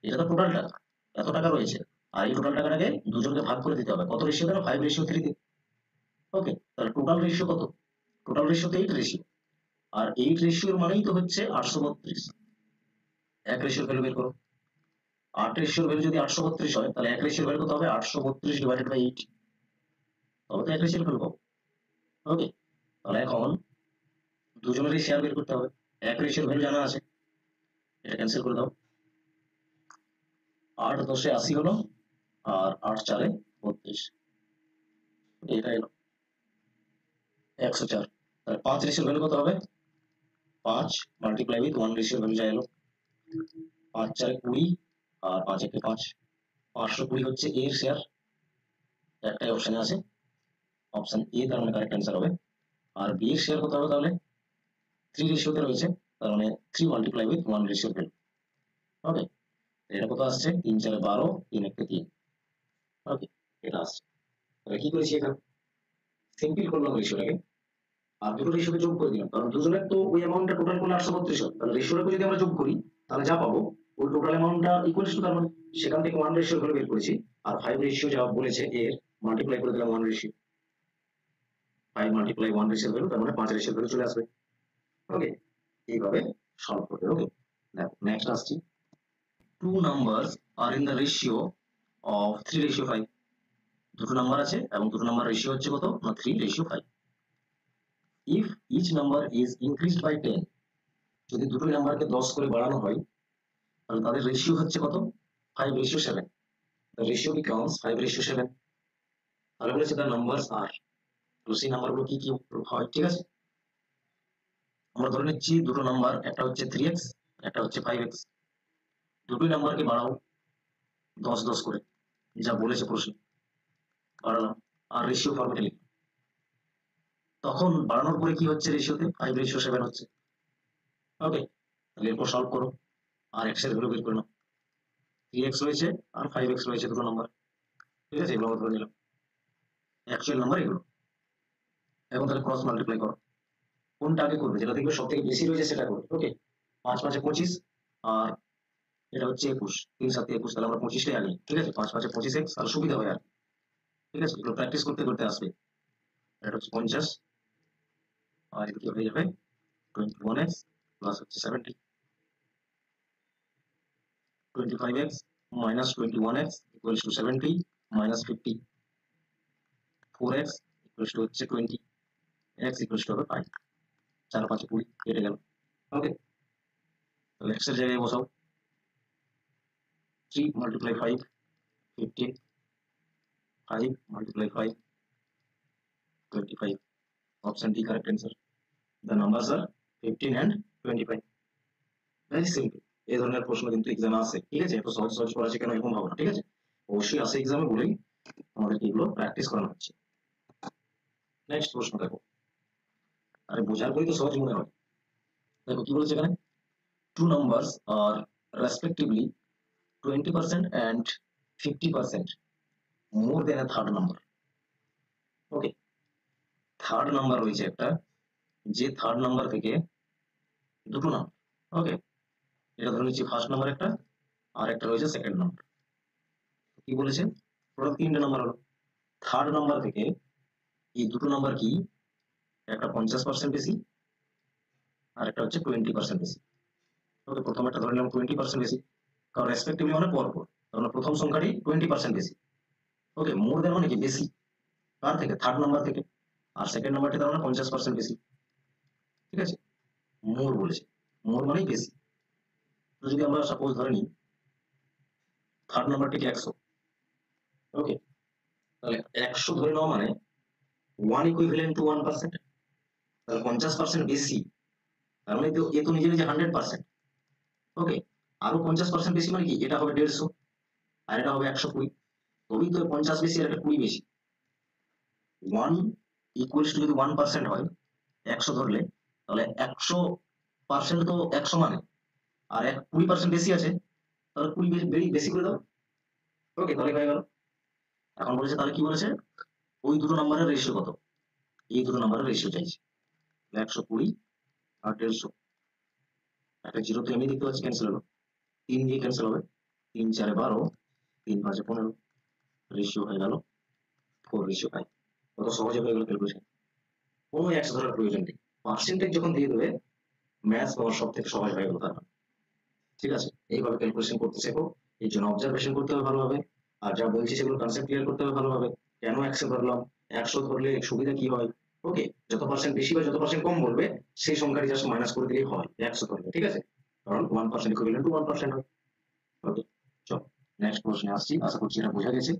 এটা তো টোটাল টাকা, এত টাকা রয়েছে, আর এই টোটাল টাকাটাকে দুজনকে ভাগ করে দিতে হবে কত রেশিও দেবো, 5:3 তে। ওকে, তাহলে টোটাল রেশিও কত, টোটাল রেশিও তো 8 রেশিও, আর 8 রেশিওর মানেই তো হচ্ছে 832। এক রেশিওর ভ্যালু বের করো, 8 রেশিওর ভ্যালু যদি 832 হয় তাহলে এক রেশিওর ভ্যালু কত হবে, 832 ডিভাইডেড বাই 8, তবে তো এক রেশিওর ভ্যালু পাবো। ওকে, তাহলে এখন দুজনেরই শেয়ার বের করতে হবে, এক রেশিওর ভ্যালু জানা আছে, এটা ক্যান্সেল করে দাও, 8 10 80 হলো, আর 8 4 32, এটা এলো 104। তাহলে 5 রেশিওর ভ্যালু কত হবে, 5 মাল্টিপ্লাই উইথ 1 রেশিওর ভ্যালু যা এলো, 5 4 20, আর 5 1 5, 520 হচ্ছে এর শেয়ার, একটাই অপশনে আছে, অপশন এ, তার মানে কারেক্ট অ্যান্সার হবে। আর বি এর শেয়ার কত হবে তাহলে, 3 রেশিওতে রয়েছে, তার মানে 3 মাল্টিপ্লাই উইথ 1 রেশিওর ভ্যালু। ওকে, এটা কত আসছে, 3 4 12, 3 1 3। ওকে, এটা আসছে। তাহলে কি করেছি এখানে, সিম্পল করলাম রেশিওটাকে, আর দুটো রেশিওকে যোগ করে দিলাম, কারণ দুজনের তো ওই অ্যামাউন্টটা টোটাল করলে 832 হয়, তাহলে রেশিওটাকে যদি আমরা যোগ করি তাহলে যা পাবো ওই টোটাল অ্যামাউন্টটা ইকুয়ালস টু, তার মানে সেখান থেকে 1 রেশিও ভ্যালু বের করেছি, আর 5 রেশিও যা বলেছে এর মাল্টিপ্লাই করে দিলাম 1 রেশিও, 5 মাল্টিপ্লাই 1 রেশিও ভ্যালু, তার মানে 5 রেশিও ভ্যালু চলে আসবে। ওকে, এইভাবে সলভ করবে। ওকে, দেখো নেক্সট আসছি, two numbers are in the ratio of 3:5, দুটো নাম্বার আছে এবং দুটো নাম্বার রেশিও হচ্ছে কত না 3:5। If each number is increased by 10, যদি দুটোই নাম্বারকে 10 করে বাড়ানো হয় তাহলে তাদের রেশিও হচ্ছে কত, 5:7। the ratio becomes 5:7। তাহলে বলেছে the numbers are, তাহলে সেই নাম্বারগুলো কি কি হয়, ঠিক আছে। আমরা ধরে নিচ্ছি দুটো নাম্বার, একটা হচ্ছে 3x, একটা হচ্ছে 5x, দুটোই নাম্বারকে বাড়াও 10 10 করে, যা বলেছে প্রশ্ন, বাড়ালাম আর রেশিও ফরম্যাটে লিখলাম, তখন বাড়ানোর পরে কি হচ্ছে রেশিওতে, 5:7 হচ্ছে। ওকে, তাহলে এরপর সলভ করো, আর x এর ভ্যালু বের করে নাও, 3x রয়েছে আর 5x রয়েছে দুটো নাম্বার, ঠিক আছে, এগুলো আমরা ধরে নিলাম অ্যাকচুয়াল নাম্বার এগুলো। এখন তাহলে ক্রস মাল্টিপ্লাই করো, কোনটা আগে করবে, যেটা দেখবে সব থেকে বেশি রয়েছে সেটা করবে। ওকে, 5 5 25, আর এটা হচ্ছে 21, 3 7 21, তাহলে আমরা 25টাই আনি, ঠিক আছে, 5 5 25x, আর সুবিধা হয় আর, ঠিক আছে, এগুলো প্র্যাকটিস করতে করতে আসবে। এটা হচ্ছে 50, আর এদিকে হয়ে যাবে 21x প্লাস হচ্ছে 70, 25x minus 21x equals to 70 minus 50, 4x equals to হচ্ছে 20, x equals to হবে 5, 4 5 20 কেটে গেল। ওকে, তাহলে x এর জায়গায় বসাও, 3 multiply 5 15, 5 multiply 5 25, option D correct answer, the numbers are 15 and 25। Very simple, এই ধরনের প্রশ্ন কিন্তু এক্সামে আসে, ঠিক আছে, এত সহজ সহজ করা আছে কেন এরকম ভাবো না, ঠিক আছে, অবশ্যই আসে এক্সামে বলেই আমাদেরকে এগুলো প্র্যাকটিস করানো হচ্ছে। নেক্সট প্রশ্ন দেখো, আরে বোঝার পরই তো সহজ মনে হয়। দেখো কি বলেছে এখানে, two numbers are respectively 20% and 50% more than a third number। Okay, third number রয়েছে একটা, যে থার্ড নাম্বার থেকে দুটো নাম্বার, ওকে, এটা ধরে নিচ্ছি ফার্স্ট নাম্বার একটা, আর একটা রয়েছে সেকেন্ড নাম্বার। কি বলেছে, টোটাল 3টে নাম্বার হলো, থার্ড নাম্বার থেকে এই দুটো নাম্বার কি, একটা 50% বেশি আর একটা হচ্ছে 20% বেশি। ওকে, প্রথম একটা ধরে নিলাম 20% বেশি, কারণ রেসপেক্টিভলি মানে পরপর, কারণ প্রথম সংখ্যাটি 20% বেশি। ওকে, মোর দেন মানে কি বেশি, কার থেকে, থার্ড নাম্বার থেকে, আর সেকেন্ড নাম্বারটি তার মানে 50% বেশি, ঠিক আছে, মোর বলেছে, মোর মানেই বেশি। তো যদি আমরা সাপোজ ধরে নিই থার্ড নাম্বারটিকে 100, ওকে, তাহলে 100 ধরে নেওয়া মানে 1 ইকুইভ্যালেন্ট টু 1%, তাহলে 50% বেশি, তার মানে তো এ তো নিজে নিজে 100%। ওকে, আরো 50% বেশি মানে কি, এটা হবে 150 আর এটা হবে 120, তবেই তো 50 বেশি আর এটা 20 বেশি। 1 ইকুয়ালস টু যদি 1% হয় 100 ধরলে, তাহলে 100% তো 100 মানে, আর 20% বেশি আছে, তাহলে 20 বেশি করে দাও। ওকে, তাহলে হয়ে গেল। এখন বলেছে তাহলে কি বলেছে, ওই দুটো নাম্বারের রেশিও কত, এই দুটো নাম্বারের রেশিও চাইছি। 120 আর 150, একটা জিরো তো এমনি দেখতে পাচ্ছি ক্যান্সেল হলো, 3 দিয়ে ক্যান্সেল হবে, 3 4 12, 3 5 15, রেশিও হয়ে গেল 4:5। কত সহজে হয়ে গেল ক্যালকুলেশন, কোনো একশো ধরার প্রয়োজন নেই। পার্সেন্টেজ যখন দিয়ে দেবে ম্যাথস তোমার সব থেকে সহজ হয়ে গেল তার মানে। ঠিক আছে, এইভাবে ক্যালকুলেশন করতে শেখো, এর জন্য অবজারভেশন করতে হবে ভালোভাবে, আর যা বলছি সেগুলো কনসেপ্ট ক্লিয়ার করতে হবে ভালোভাবে। কেন 100 ধরলাম, 100 ধরলে সুবিধা কি হয়, ওকে, যত পার্সেন্ট বেশি বা যত পার্সেন্ট কম বলবে সেই সংখ্যাটি জাস্ট মাইনাস করে দিলেই হয় 100 ধরলে, ঠিক আছে, কারণ 1% ইকুইভ্যালেন্ট টু 1% হয়। ওকে, চল নেক্সট প্রশ্নে আসছি, আশা করছি এটা বোঝা গেছে।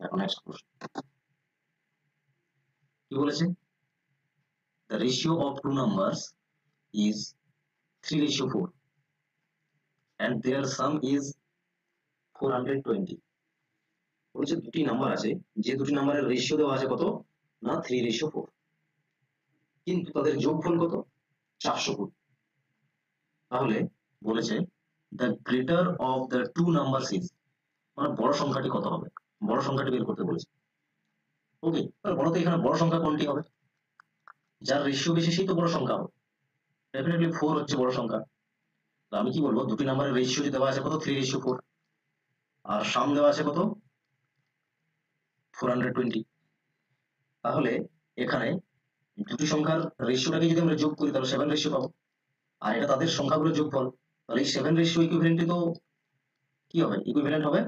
এখন নেক্সট প্রশ্ন কি বলেছে, the ratio of two numbers is 3:4 and their sum is 420। বলেছে দুটি নাম্বার আছে, যে দুটি নাম্বারের রেশিও দেওয়া আছে কত না 3:4, কিন্তু তাদের যোগফল কত 420। তাহলে বলেছে the greater of the two numbers is, মানে বড় সংখ্যাটি কত হবে, বড় সংখ্যাটি বের করতে বলেছে। ওকে, তাহলে বড় তো এখানে বড় সংখ্যা কোনটি হবে, যার রেশিও বেশি সেই তো বড় সংখ্যা হবে, ডেফিনেটলি 4 হচ্ছে বড় সংখ্যা। তো আমি কি বলবো, দুটি নাম্বারের রেশিও দেওয়া আছে কত 3:4, আর সাম দেওয়া আছে কত 420। তাহলে এখানে দুটি সংখ্যার রেশিওটাকে যদি আমরা যোগ করি তাহলে 7 রেশিও পাবো, আর এটা তাদের সংখ্যাগুলোর যোগফল, তাহলে এই 7 রেশিও ইকুইভ্যালেন্টই তো কি হবে, ইকুইভ্যালেন্ট হবে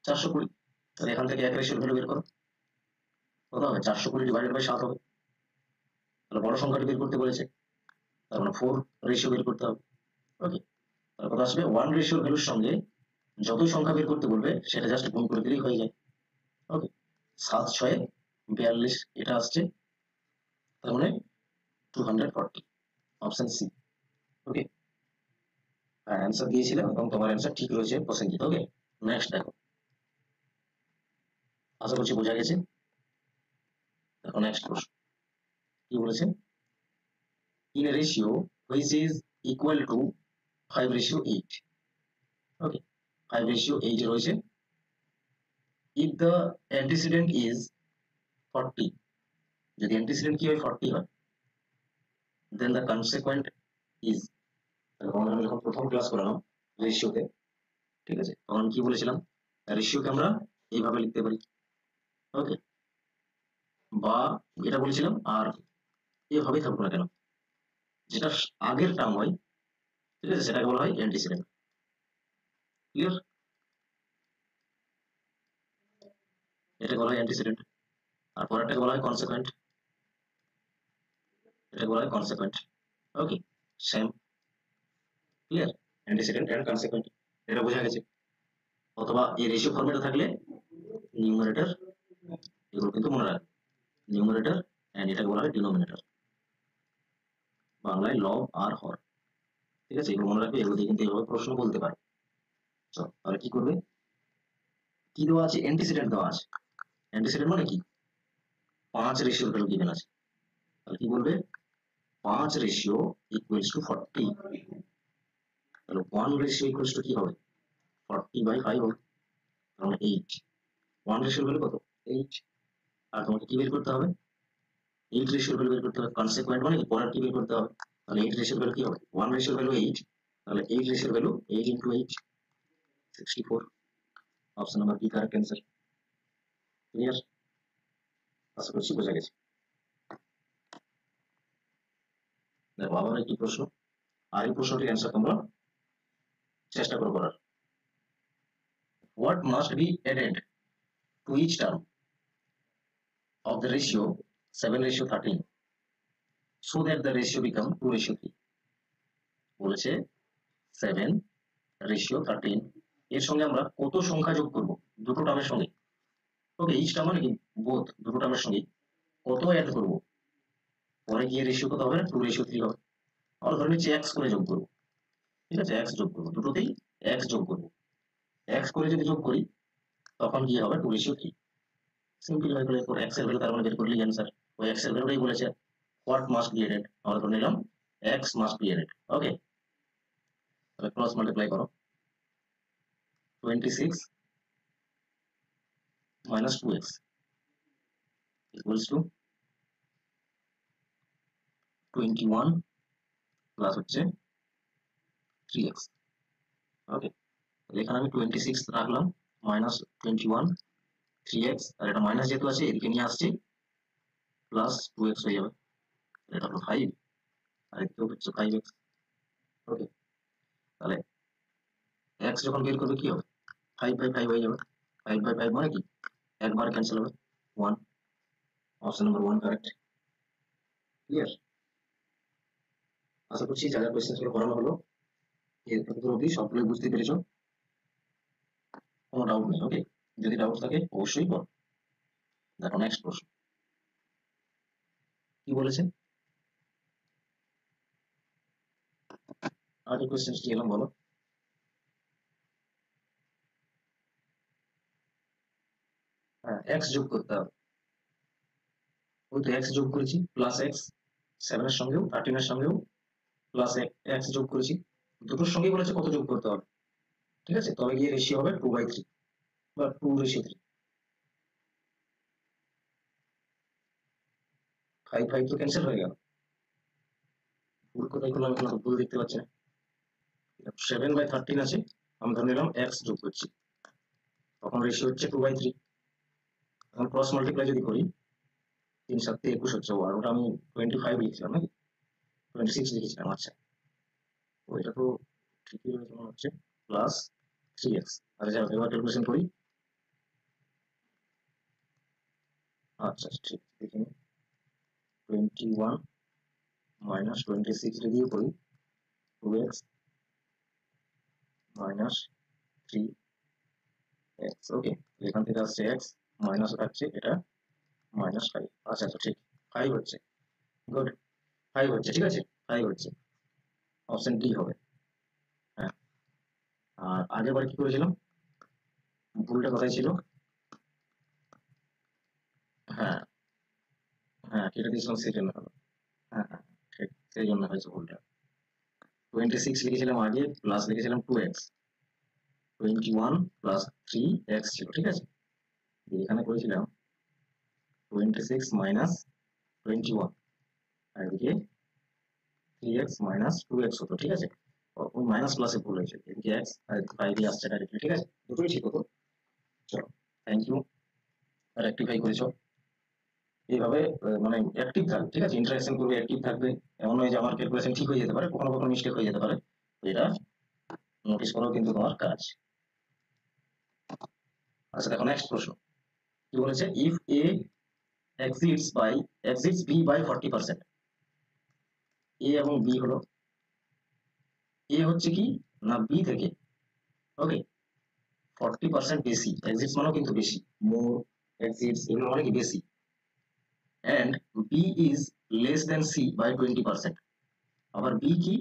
420। তাহলে এখান থেকে এক রেশিওর ভ্যালু বের করো, কত হবে 420 ডিভাইডেড বাই 7 হবে, তাহলে বড় সংখ্যাটি বের করতে বলেছে, তার মানে 4 রেশিও বের করতে হবে। ওকে, তাহলে কত আসবে 1 রেশিওর ভ্যালুর সঙ্গে যতই সংখ্যা বের করতে বলবে সেটা জাস্ট গুণ করে দিলেই হয়ে যায়। ওকে, 7 6 42 এটা আসছে, তার মানে 240, অপশন সি। ওকে, অ্যান্সার দিয়েছিলাম এবং তোমার অ্যান্সার ঠিক রয়েছে প্রসেনজিৎ। ওকে, নেক্সট দেখো, আশা করছি বোঝা গেছে। দেখো নেক্সট প্রশ্ন কি বলেছে, in a ratio which is equal to 5:8, ওকে 5:8 রয়েছে, if the antecedent is 40, যদি antecedent কি হয় 40 হয়, then the consequent is, আমরা যখন প্রথম ক্লাস করালাম রেশিওতে, ঠিক আছে, তখন কি বলেছিলাম রেশিওকে আমরা এইভাবে লিখতে পারি, ওকে, বা এটা বলেছিলাম, আর এভাবেই থাকবো না কেন, যেটা আগের টার্ম হয়, ঠিক আছে, সেটাকে বলা হয় অ্যান্টিসিডেন্ট। ক্লিয়ার, এটাকে বলা হয় অ্যান্টিসিডেন্ট, আর পরেরটাকে বলা হয় কনসিকুয়েন্ট, এটাকে বলা হয় consequent. Okay, same, clear, antecedent and consequent, এটা বোঝা গেছে। অথবা এই রেশিও ফর্মেটে থাকলে নিউমারেটর, এগুলো কিন্তু মনে রাখবে, নিউমারেটর এন্ড এটাকে বলা হয় ডিনোমিনেটর, বাংলায় লব আর হর, ঠিক আছে, এগুলো মনে রাখবে, এগুলো দিয়ে কিন্তু এইভাবে প্রশ্ন বলতে পারে। চল তাহলে কি করবে, কি দেওয়া আছে, অ্যান্টিসিডেন্ট দেওয়া আছে, অ্যান্টিসিডেন্ট মানে কি 5 রেশিওর ভ্যালু গিভেন আছে, তাহলে কি বলবে 5 রেশিও ইকুয়ালস টু 40, তাহলে 1 রেশিও ইকুয়ালস টু কি হবে 40/5 হবে, তাহলে 8, 1 রেশিওর ভ্যালু কত 8, আর তোমাকে কি বের করতে হবে 8 রেশিওর ভ্যালু বের করতে হবে, কনসিকুয়েন্ট মানে কি পরের কি বের করতে হবে, তাহলে 8 রেশিওর ভ্যালু কি হবে 1 রেশিওর ভ্যালু 8, তাহলে 8 রেশিওর value 8 into 8, 64, option number B correct answer. Clear, আশা করছি বোঝা গেছে। দেখো আবার একটি প্রশ্ন, আর এই প্রশ্নটির অ্যান্সার তোমরা চেষ্টা করো করার। What must be added to each term of the ratio 7:13 so that the ratio become 2:3? বলেছে 7:13 এর সঙ্গে আমরা কত সংখ্যা যোগ করব, দুটো টার্মের সঙ্গে, ওকে, ইচ টার্ম মানে কি বোথ, দুটো টার্মের সঙ্গে কত অ্যাড করব, পরে গিয়ে রেশিও কত হবে 2:3 হবে, আমরা ধরে নিচ্ছি x করে যোগ করব, ঠিক আছে, x যোগ করব, দুটোতেই x যোগ করব, x করে যদি যোগ করি তখন কি হবে 2:3, সিম্পলিফাই করে এরপর x এর ভ্যালু তার মানে বের করলেই অ্যান্সার, ওই x এর ভ্যালুটাই বলেছে হোয়াট মাস্ট বি এডেড, আমরা ধরে নিলাম x মাস্ট বি এডেড। ওকে, তাহলে ক্রস মাল্টিপ্লাই করো, 26 minus 2x equals to 21 plus হচ্ছে 3x। ওকে, এখানে আমি 26 রাখলাম, মাইনাস 21 3x, আর এটা মাইনাস যেহেতু আছে এদিকে নিয়ে আসছি, প্লাস 2x হয়ে যাবে, এটা হলো 5 আর এদিকেও হচ্ছে 5x। ওকে, তাহলে x যখন বের করবে কি হবে, 5/5 হয়ে যাবে, 5/5 মানে কি একবার ক্যান্সেল হবে 1, অপশন নাম্বার 1 কারেক্ট। ক্লিয়ার? আশা করছি যা যা কোয়েশ্চেন গুলো করানো হলো এতদূর অবধি সবগুলোই বুঝতে পেরেছো, কোনো ডাউট নেই। ওকে, যদি ডাউট থাকে অবশ্যই বল। দেখো নেক্সট প্রশ্ন কি বলেছে, আগে কোয়েশ্চেন কি এলাম বলো। হ্যাঁ, x যোগ করতে হবে, ওই তো x যোগ করেছি, প্লাস x 7 এর সঙ্গেও 13 এর সঙ্গেও প্লাস x যোগ করেছি, দুটোর সঙ্গেই বলেছে কত যোগ করতে হবে। ঠিক আছে, তবে গিয়ে রেশিও হবে 2/3 বা 2:3। 5 তো ক্যান্সেল হয়ে গেল, ভুল কোথায় করলাম এখানে ভুল দেখতে পাচ্ছি না। 7/13 আছে, আমি ধরে নিলাম x যোগ করছি, তখন রেশিও হচ্ছে 2/3। এখন ক্রস মাল্টিপ্লাই যদি করি 3 7 21 হচ্ছে, আর ওটা আমি 25 লিখছিলাম নাকি 26 লিখেছিলাম। আচ্ছা, ওইটা তো ঠিকই হয়েছে মনে হচ্ছে, প্লাস 3x। আচ্ছা যাই হোক, এবার ক্যালকুলেশন করি। আচ্ছা ঠিক, দেখে নিই। 21 মাইনাস 26 যদি করি 2x মাইনাস 3x। ওকে, এখান থেকে আসছে x মাইনাস আসছে এটা -5। আচ্ছা আচ্ছা ঠিক, 5 হচ্ছে, গুড, 5 হচ্ছে, ঠিক আছে 5 হচ্ছে, অপশন ডি হবে। হ্যাঁ, আর আগের বার কি করেছিলাম, ভুলটা কোথায় ছিল। হ্যাঁ হ্যাঁ, কেটে দিয়েছিলাম সেই জন্য হলো। হ্যাঁ হ্যাঁ ঠিক, সেই জন্য হয়েছে ভুলটা। 26 লিখেছিলাম আগে, প্লাস লিখেছিলাম 2x, 21 প্লাস 3x ছিল, ঠিক আছে। এখানে করেছিলাম 26 মাইনাস 21, আর এদিকে 3x মাইনাস 2x হতো, ঠিক আছে। ওই মাইনাস প্লাসে ভুল হয়েছে, এদিকে x আর এদিকে 5 আসছে ডাইরেক্টলি, ঠিক আছে, দুটোই ঠিক হতো। চলো, থ্যাংক ইউ, রেক্টিফাই করেছো। এইভাবে মানে অ্যাক্টিভ থাকবে, ঠিক আছে, ইন্টারাকশন করবে, অ্যাক্টিভ থাকবে। এমন নয় যে আমার ক্যালকুলেশন ঠিক হয়ে যেতে পারে, কখনো কখনো মিস্টেক হয়ে যেতে পারে, এটা নোটিস করাও কিন্তু তোমার কাজ। আচ্ছা দেখো নেক্সট প্রশ্ন কি বলেছে, if A exceeds b by 40%। এ এবং বি হলো, এ হচ্ছে কি না বি থেকে, ওকে, 40% বেশি, এক্সিটস মানেও কিন্তু বেশি, মোর এক্সিটস এগুলো মানে কি বেশি, and b is less than c by 20%। আবার b কি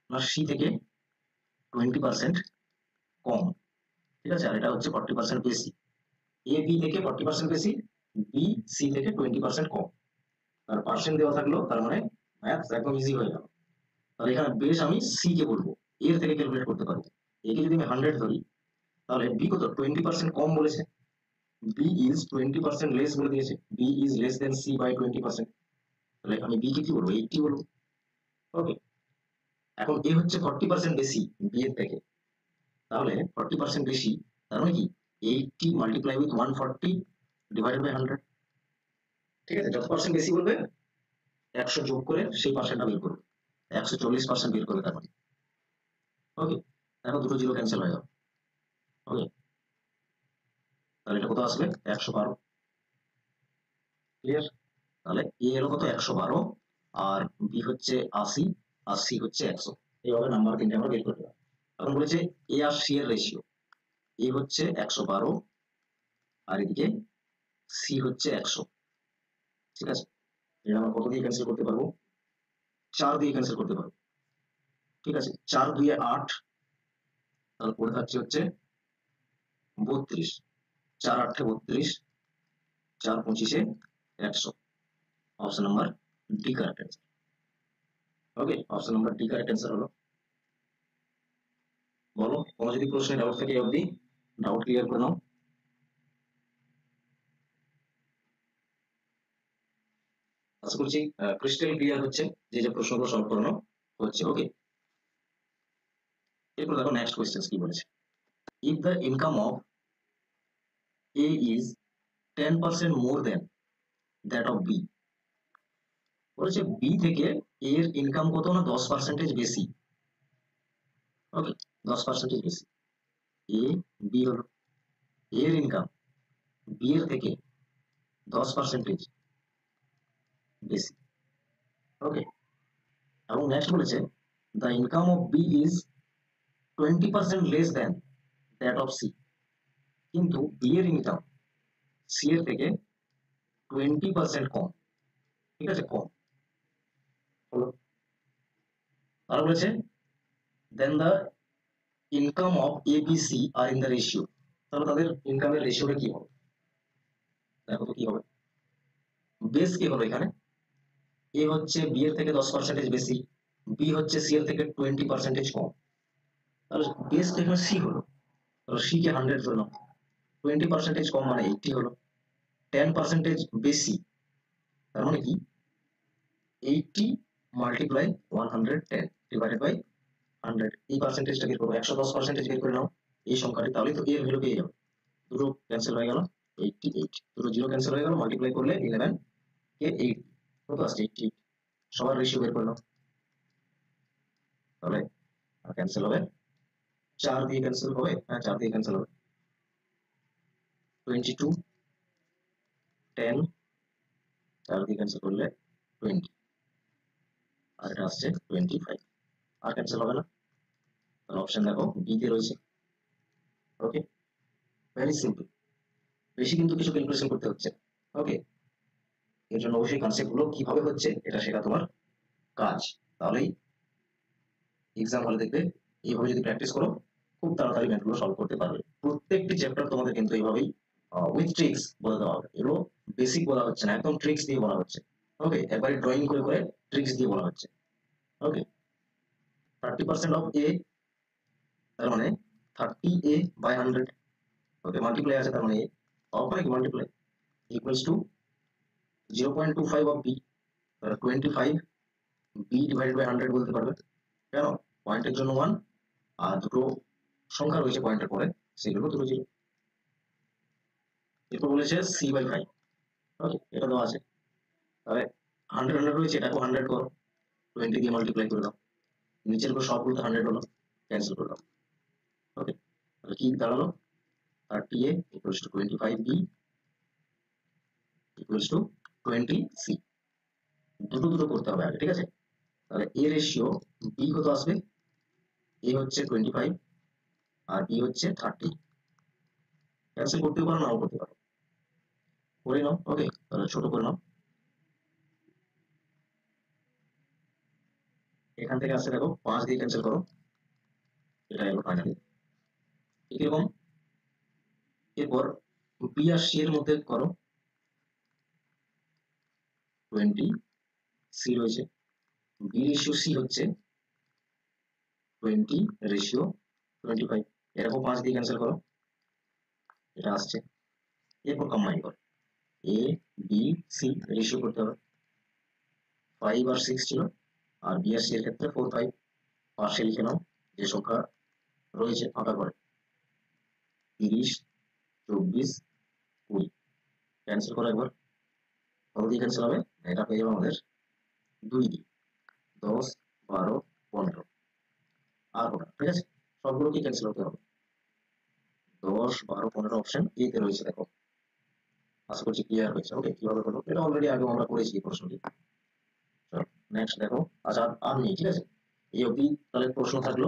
না c থেকে 20% কম, ঠিক আছে, আর এটা হচ্ছে 40% বেশি। এ বি থেকে 40% বেশি, বি সি থেকে 20% কম, আর পার্সেন্ট দেওয়া থাকলো, তার মানে ম্যাথ একদম ইজি হয়ে গেল। তাহলে এখানে বেশ আমি সি কে বলবো, এর থেকে ক্যালকুলেট করতে পারবো। একে যদি আমি 100 ধরি, তাহলে বি কত 20% কম বলেছে, বি ইজ 20% লেস বলে দিয়েছে, B is less than C by 20%, তাহলে আমি বি কে কি বলবো 80 বলবো। ওকে, এখন এ হচ্ছে 40% বেশি বি এর থেকে, তাহলে 40% বেশি, তার মানে কি 80 মাল্টিপ্লাই উইথ 140 ডিভাইডেড বাই 100, ঠিক আছে, যত পার্সেন্ট বেশি বলবে 100 যোগ করে সেই পার্সেন্টটা বের করবে, 140% বের করবে তার মানে। ওকে, দেখো দুটো জিরো ক্যান্সেল হয়ে যাবে। ওকে, তাহলে এটা কত আসবে 112। ক্লিয়ার? তাহলে এ এলো কত 112, আর বি হচ্ছে 80, আর সি হচ্ছে 100। এইভাবে নাম্বার তিনটে আমরা বের করতে পারি। এখন বলেছে এ আর সি এর রেশিও, এ হচ্ছে 112 আর এদিকে সি হচ্ছে 100, ঠিক আছে। এটা আমরা কত দিয়ে ক্যান্সেল করতে পারবো, 4 দিয়ে ক্যান্সেল করতে পারবো, ঠিক আছে, 4 2 8, তাহলে পড়ে থাকছে হচ্ছে 32, 4 8 32, 4 25 100, option number D correct answer. Okay, option number D correct answer হলো। বলো কোনো যদি প্রশ্নে ডাউট থাকে অবধি ডাউট ক্লিয়ার করে নাও। আশা করছি ক্রিস্টাল ক্লিয়ার হচ্ছে যে যে প্রশ্নগুলো সলভ করানো হচ্ছে। ওকে, এরপর দেখো নেক্সট কোয়েশ্চেন কি বলেছে। If the income of A is 10% more than that of B, বলেছে বি থেকে এর ইনকাম কত না 10% বেশি। ওকে, 10% বেশি। এ বি হলো এর ইনকাম বি এর থেকে 10% বেশি। ওকে, এবং নেক্সট বলেছে the income of B is 20% less than that of C, কিন্তু বি এর ইনকাম সি এর থেকে 20% কম। ঠিক আছে, কম হলো। আর বলেছে then the income of A B C are in the ratio, তাহলে তাদের ইনকামের রেশিওটা কি হবে? দেখো তো কি হবে। বেস কি হলো এখানে, এ হচ্ছে বি এর থেকে 10% বেশি, বি হচ্ছে সি এর থেকে 20% কম, তাহলে বেস এখানে সি হলো, তাহলে সি কে 100 ধরে নাও, 20% কম মানে 80 হলো, 10% বেশি তার মানে কি 80 মাল্টিপ্লাই 110 ডিভাইডেড বাই 100, এই পার্সেন্টেজটা বের করবো, 110% বের করে নাও এই সংখ্যাটি, তাহলে তো এর ভ্যালু পেয়ে যাবে। দুটো ক্যান্সেল হয়ে গেল, 88, দুটো জিরো ক্যান্সেল হয়ে গেল, মাল্টিপ্লাই করলে 11 কে 8 কত আসছে 88, সবার রেশিও বের করে নাও, তাহলে ক্যান্সেল হবে, 4 দিয়ে ক্যান্সেল হবে, হ্যাঁ 4 দিয়ে ক্যান্সেল হবে, 22 10, 4 দিয়ে ক্যান্সেল করলে 20, আর এটা আসছে 25, আর ক্যান্সেল হবে না, তাহলে অপশন দেখো বি তে রয়েছে। ওকে, ভেরি সিম্পল, বেশি কিন্তু কিছু ক্যালকুলেশন করতে হচ্ছে। ওকে, এর জন্য অবশ্যই কনসেপ্ট গুলো কিভাবে হচ্ছে এটা শেখা তোমার কাজ, তাহলেই এক্সাম হলে দেখবে এইভাবে যদি প্র্যাকটিস করো খুব তাড়াতাড়ি ম্যাথগুলো সলভ করতে পারবে। প্রত্যেকটি চ্যাপ্টার তোমাদের কিন্তু এইভাবেই উইথ ট্রিক্স বলে দেওয়া হবে, এগুলো বেসিক বলা হচ্ছে না, একদম ট্রিক্স দিয়ে বলা হচ্ছে। ওকে, একবারে ড্রয়িং করে করে ট্রিক্স দিয়ে বলা হচ্ছে। ওকে, 30% অফ এ তার মানে 30 a বাই 100। ওকে, মাল্টিপ্লাই আছে তার মানে এ অফ মানে কি multiply equals to 0.25 of B, 25 B divided by 100 বলতে পারবে, কেন পয়েন্টের জন্য 1, আর দুটো সংখ্যা রয়েছে পয়েন্টের পরে সেগুলো দুটো জিরো। এরপর বলেছে সি বাই 5। ওকে, এটা দেওয়া আছে, তাহলে 100 100 রয়েছে, এটাকে 100 করো, 20 দিয়ে মাল্টিপ্লাই করে দাও, নিচের উপর সবগুলো তো 100 হলো, ক্যান্সেল করে দাও। ওকে, তাহলে কি দাঁড়ালো 30a equals to 25b equals to 20c, দুটো দুটো করতে হবে আগে, ঠিক আছে। তাহলে এ রেশিও বি কত আসবে, এ হচ্ছে 25 আর বি হচ্ছে 30, ক্যান্সেল করতে পারো নাও করতে পারো, করে নাও। ওকে, তাহলে ছোট করে নাও, এখান থেকে আসছে দেখো 5 দিয়ে ক্যান্সেল করো, এটা হলো ফাইনালি এরকম। এরপর বি আর সি এর মধ্যে করো, 20 সি রয়েছে, বি রেশিও সি হচ্ছে 20 রেশিও 25, এরকম 5 দিয়ে ক্যান্সেল করো, এটা আসছে। এরপর কম্বাইন করো, এ বি সি রেশিও করতে হবে, 5 আর 6 ছিল, আর বি আর সি এর ক্ষেত্রে 4 5, পাশে লিখে নাও যে সংখ্যা রয়েছে ফাঁকা করে, 30 24 20, ক্যান্সেল করো একবার, কত দিয়ে ক্যান্সেল হবে, এটা পেয়ে যাবে আমাদের 2 দিয়ে, 10 12 15, আর ওটা ঠিক আছে, সবগুলোকে ক্যান্সেল হতে হবে, 10 12 15 অপশন এ তে রয়েছে দেখো, আশা করছি ক্লিয়ার হয়েছে। ওকে, কিভাবে করবো এটা অলরেডি আগে আমরা করেছি এই প্রশ্নটি। নেক্সট দেখো, আচ্ছা আর নেই, ঠিক আছে, এই অবধি তাহলে প্রশ্ন থাকলো।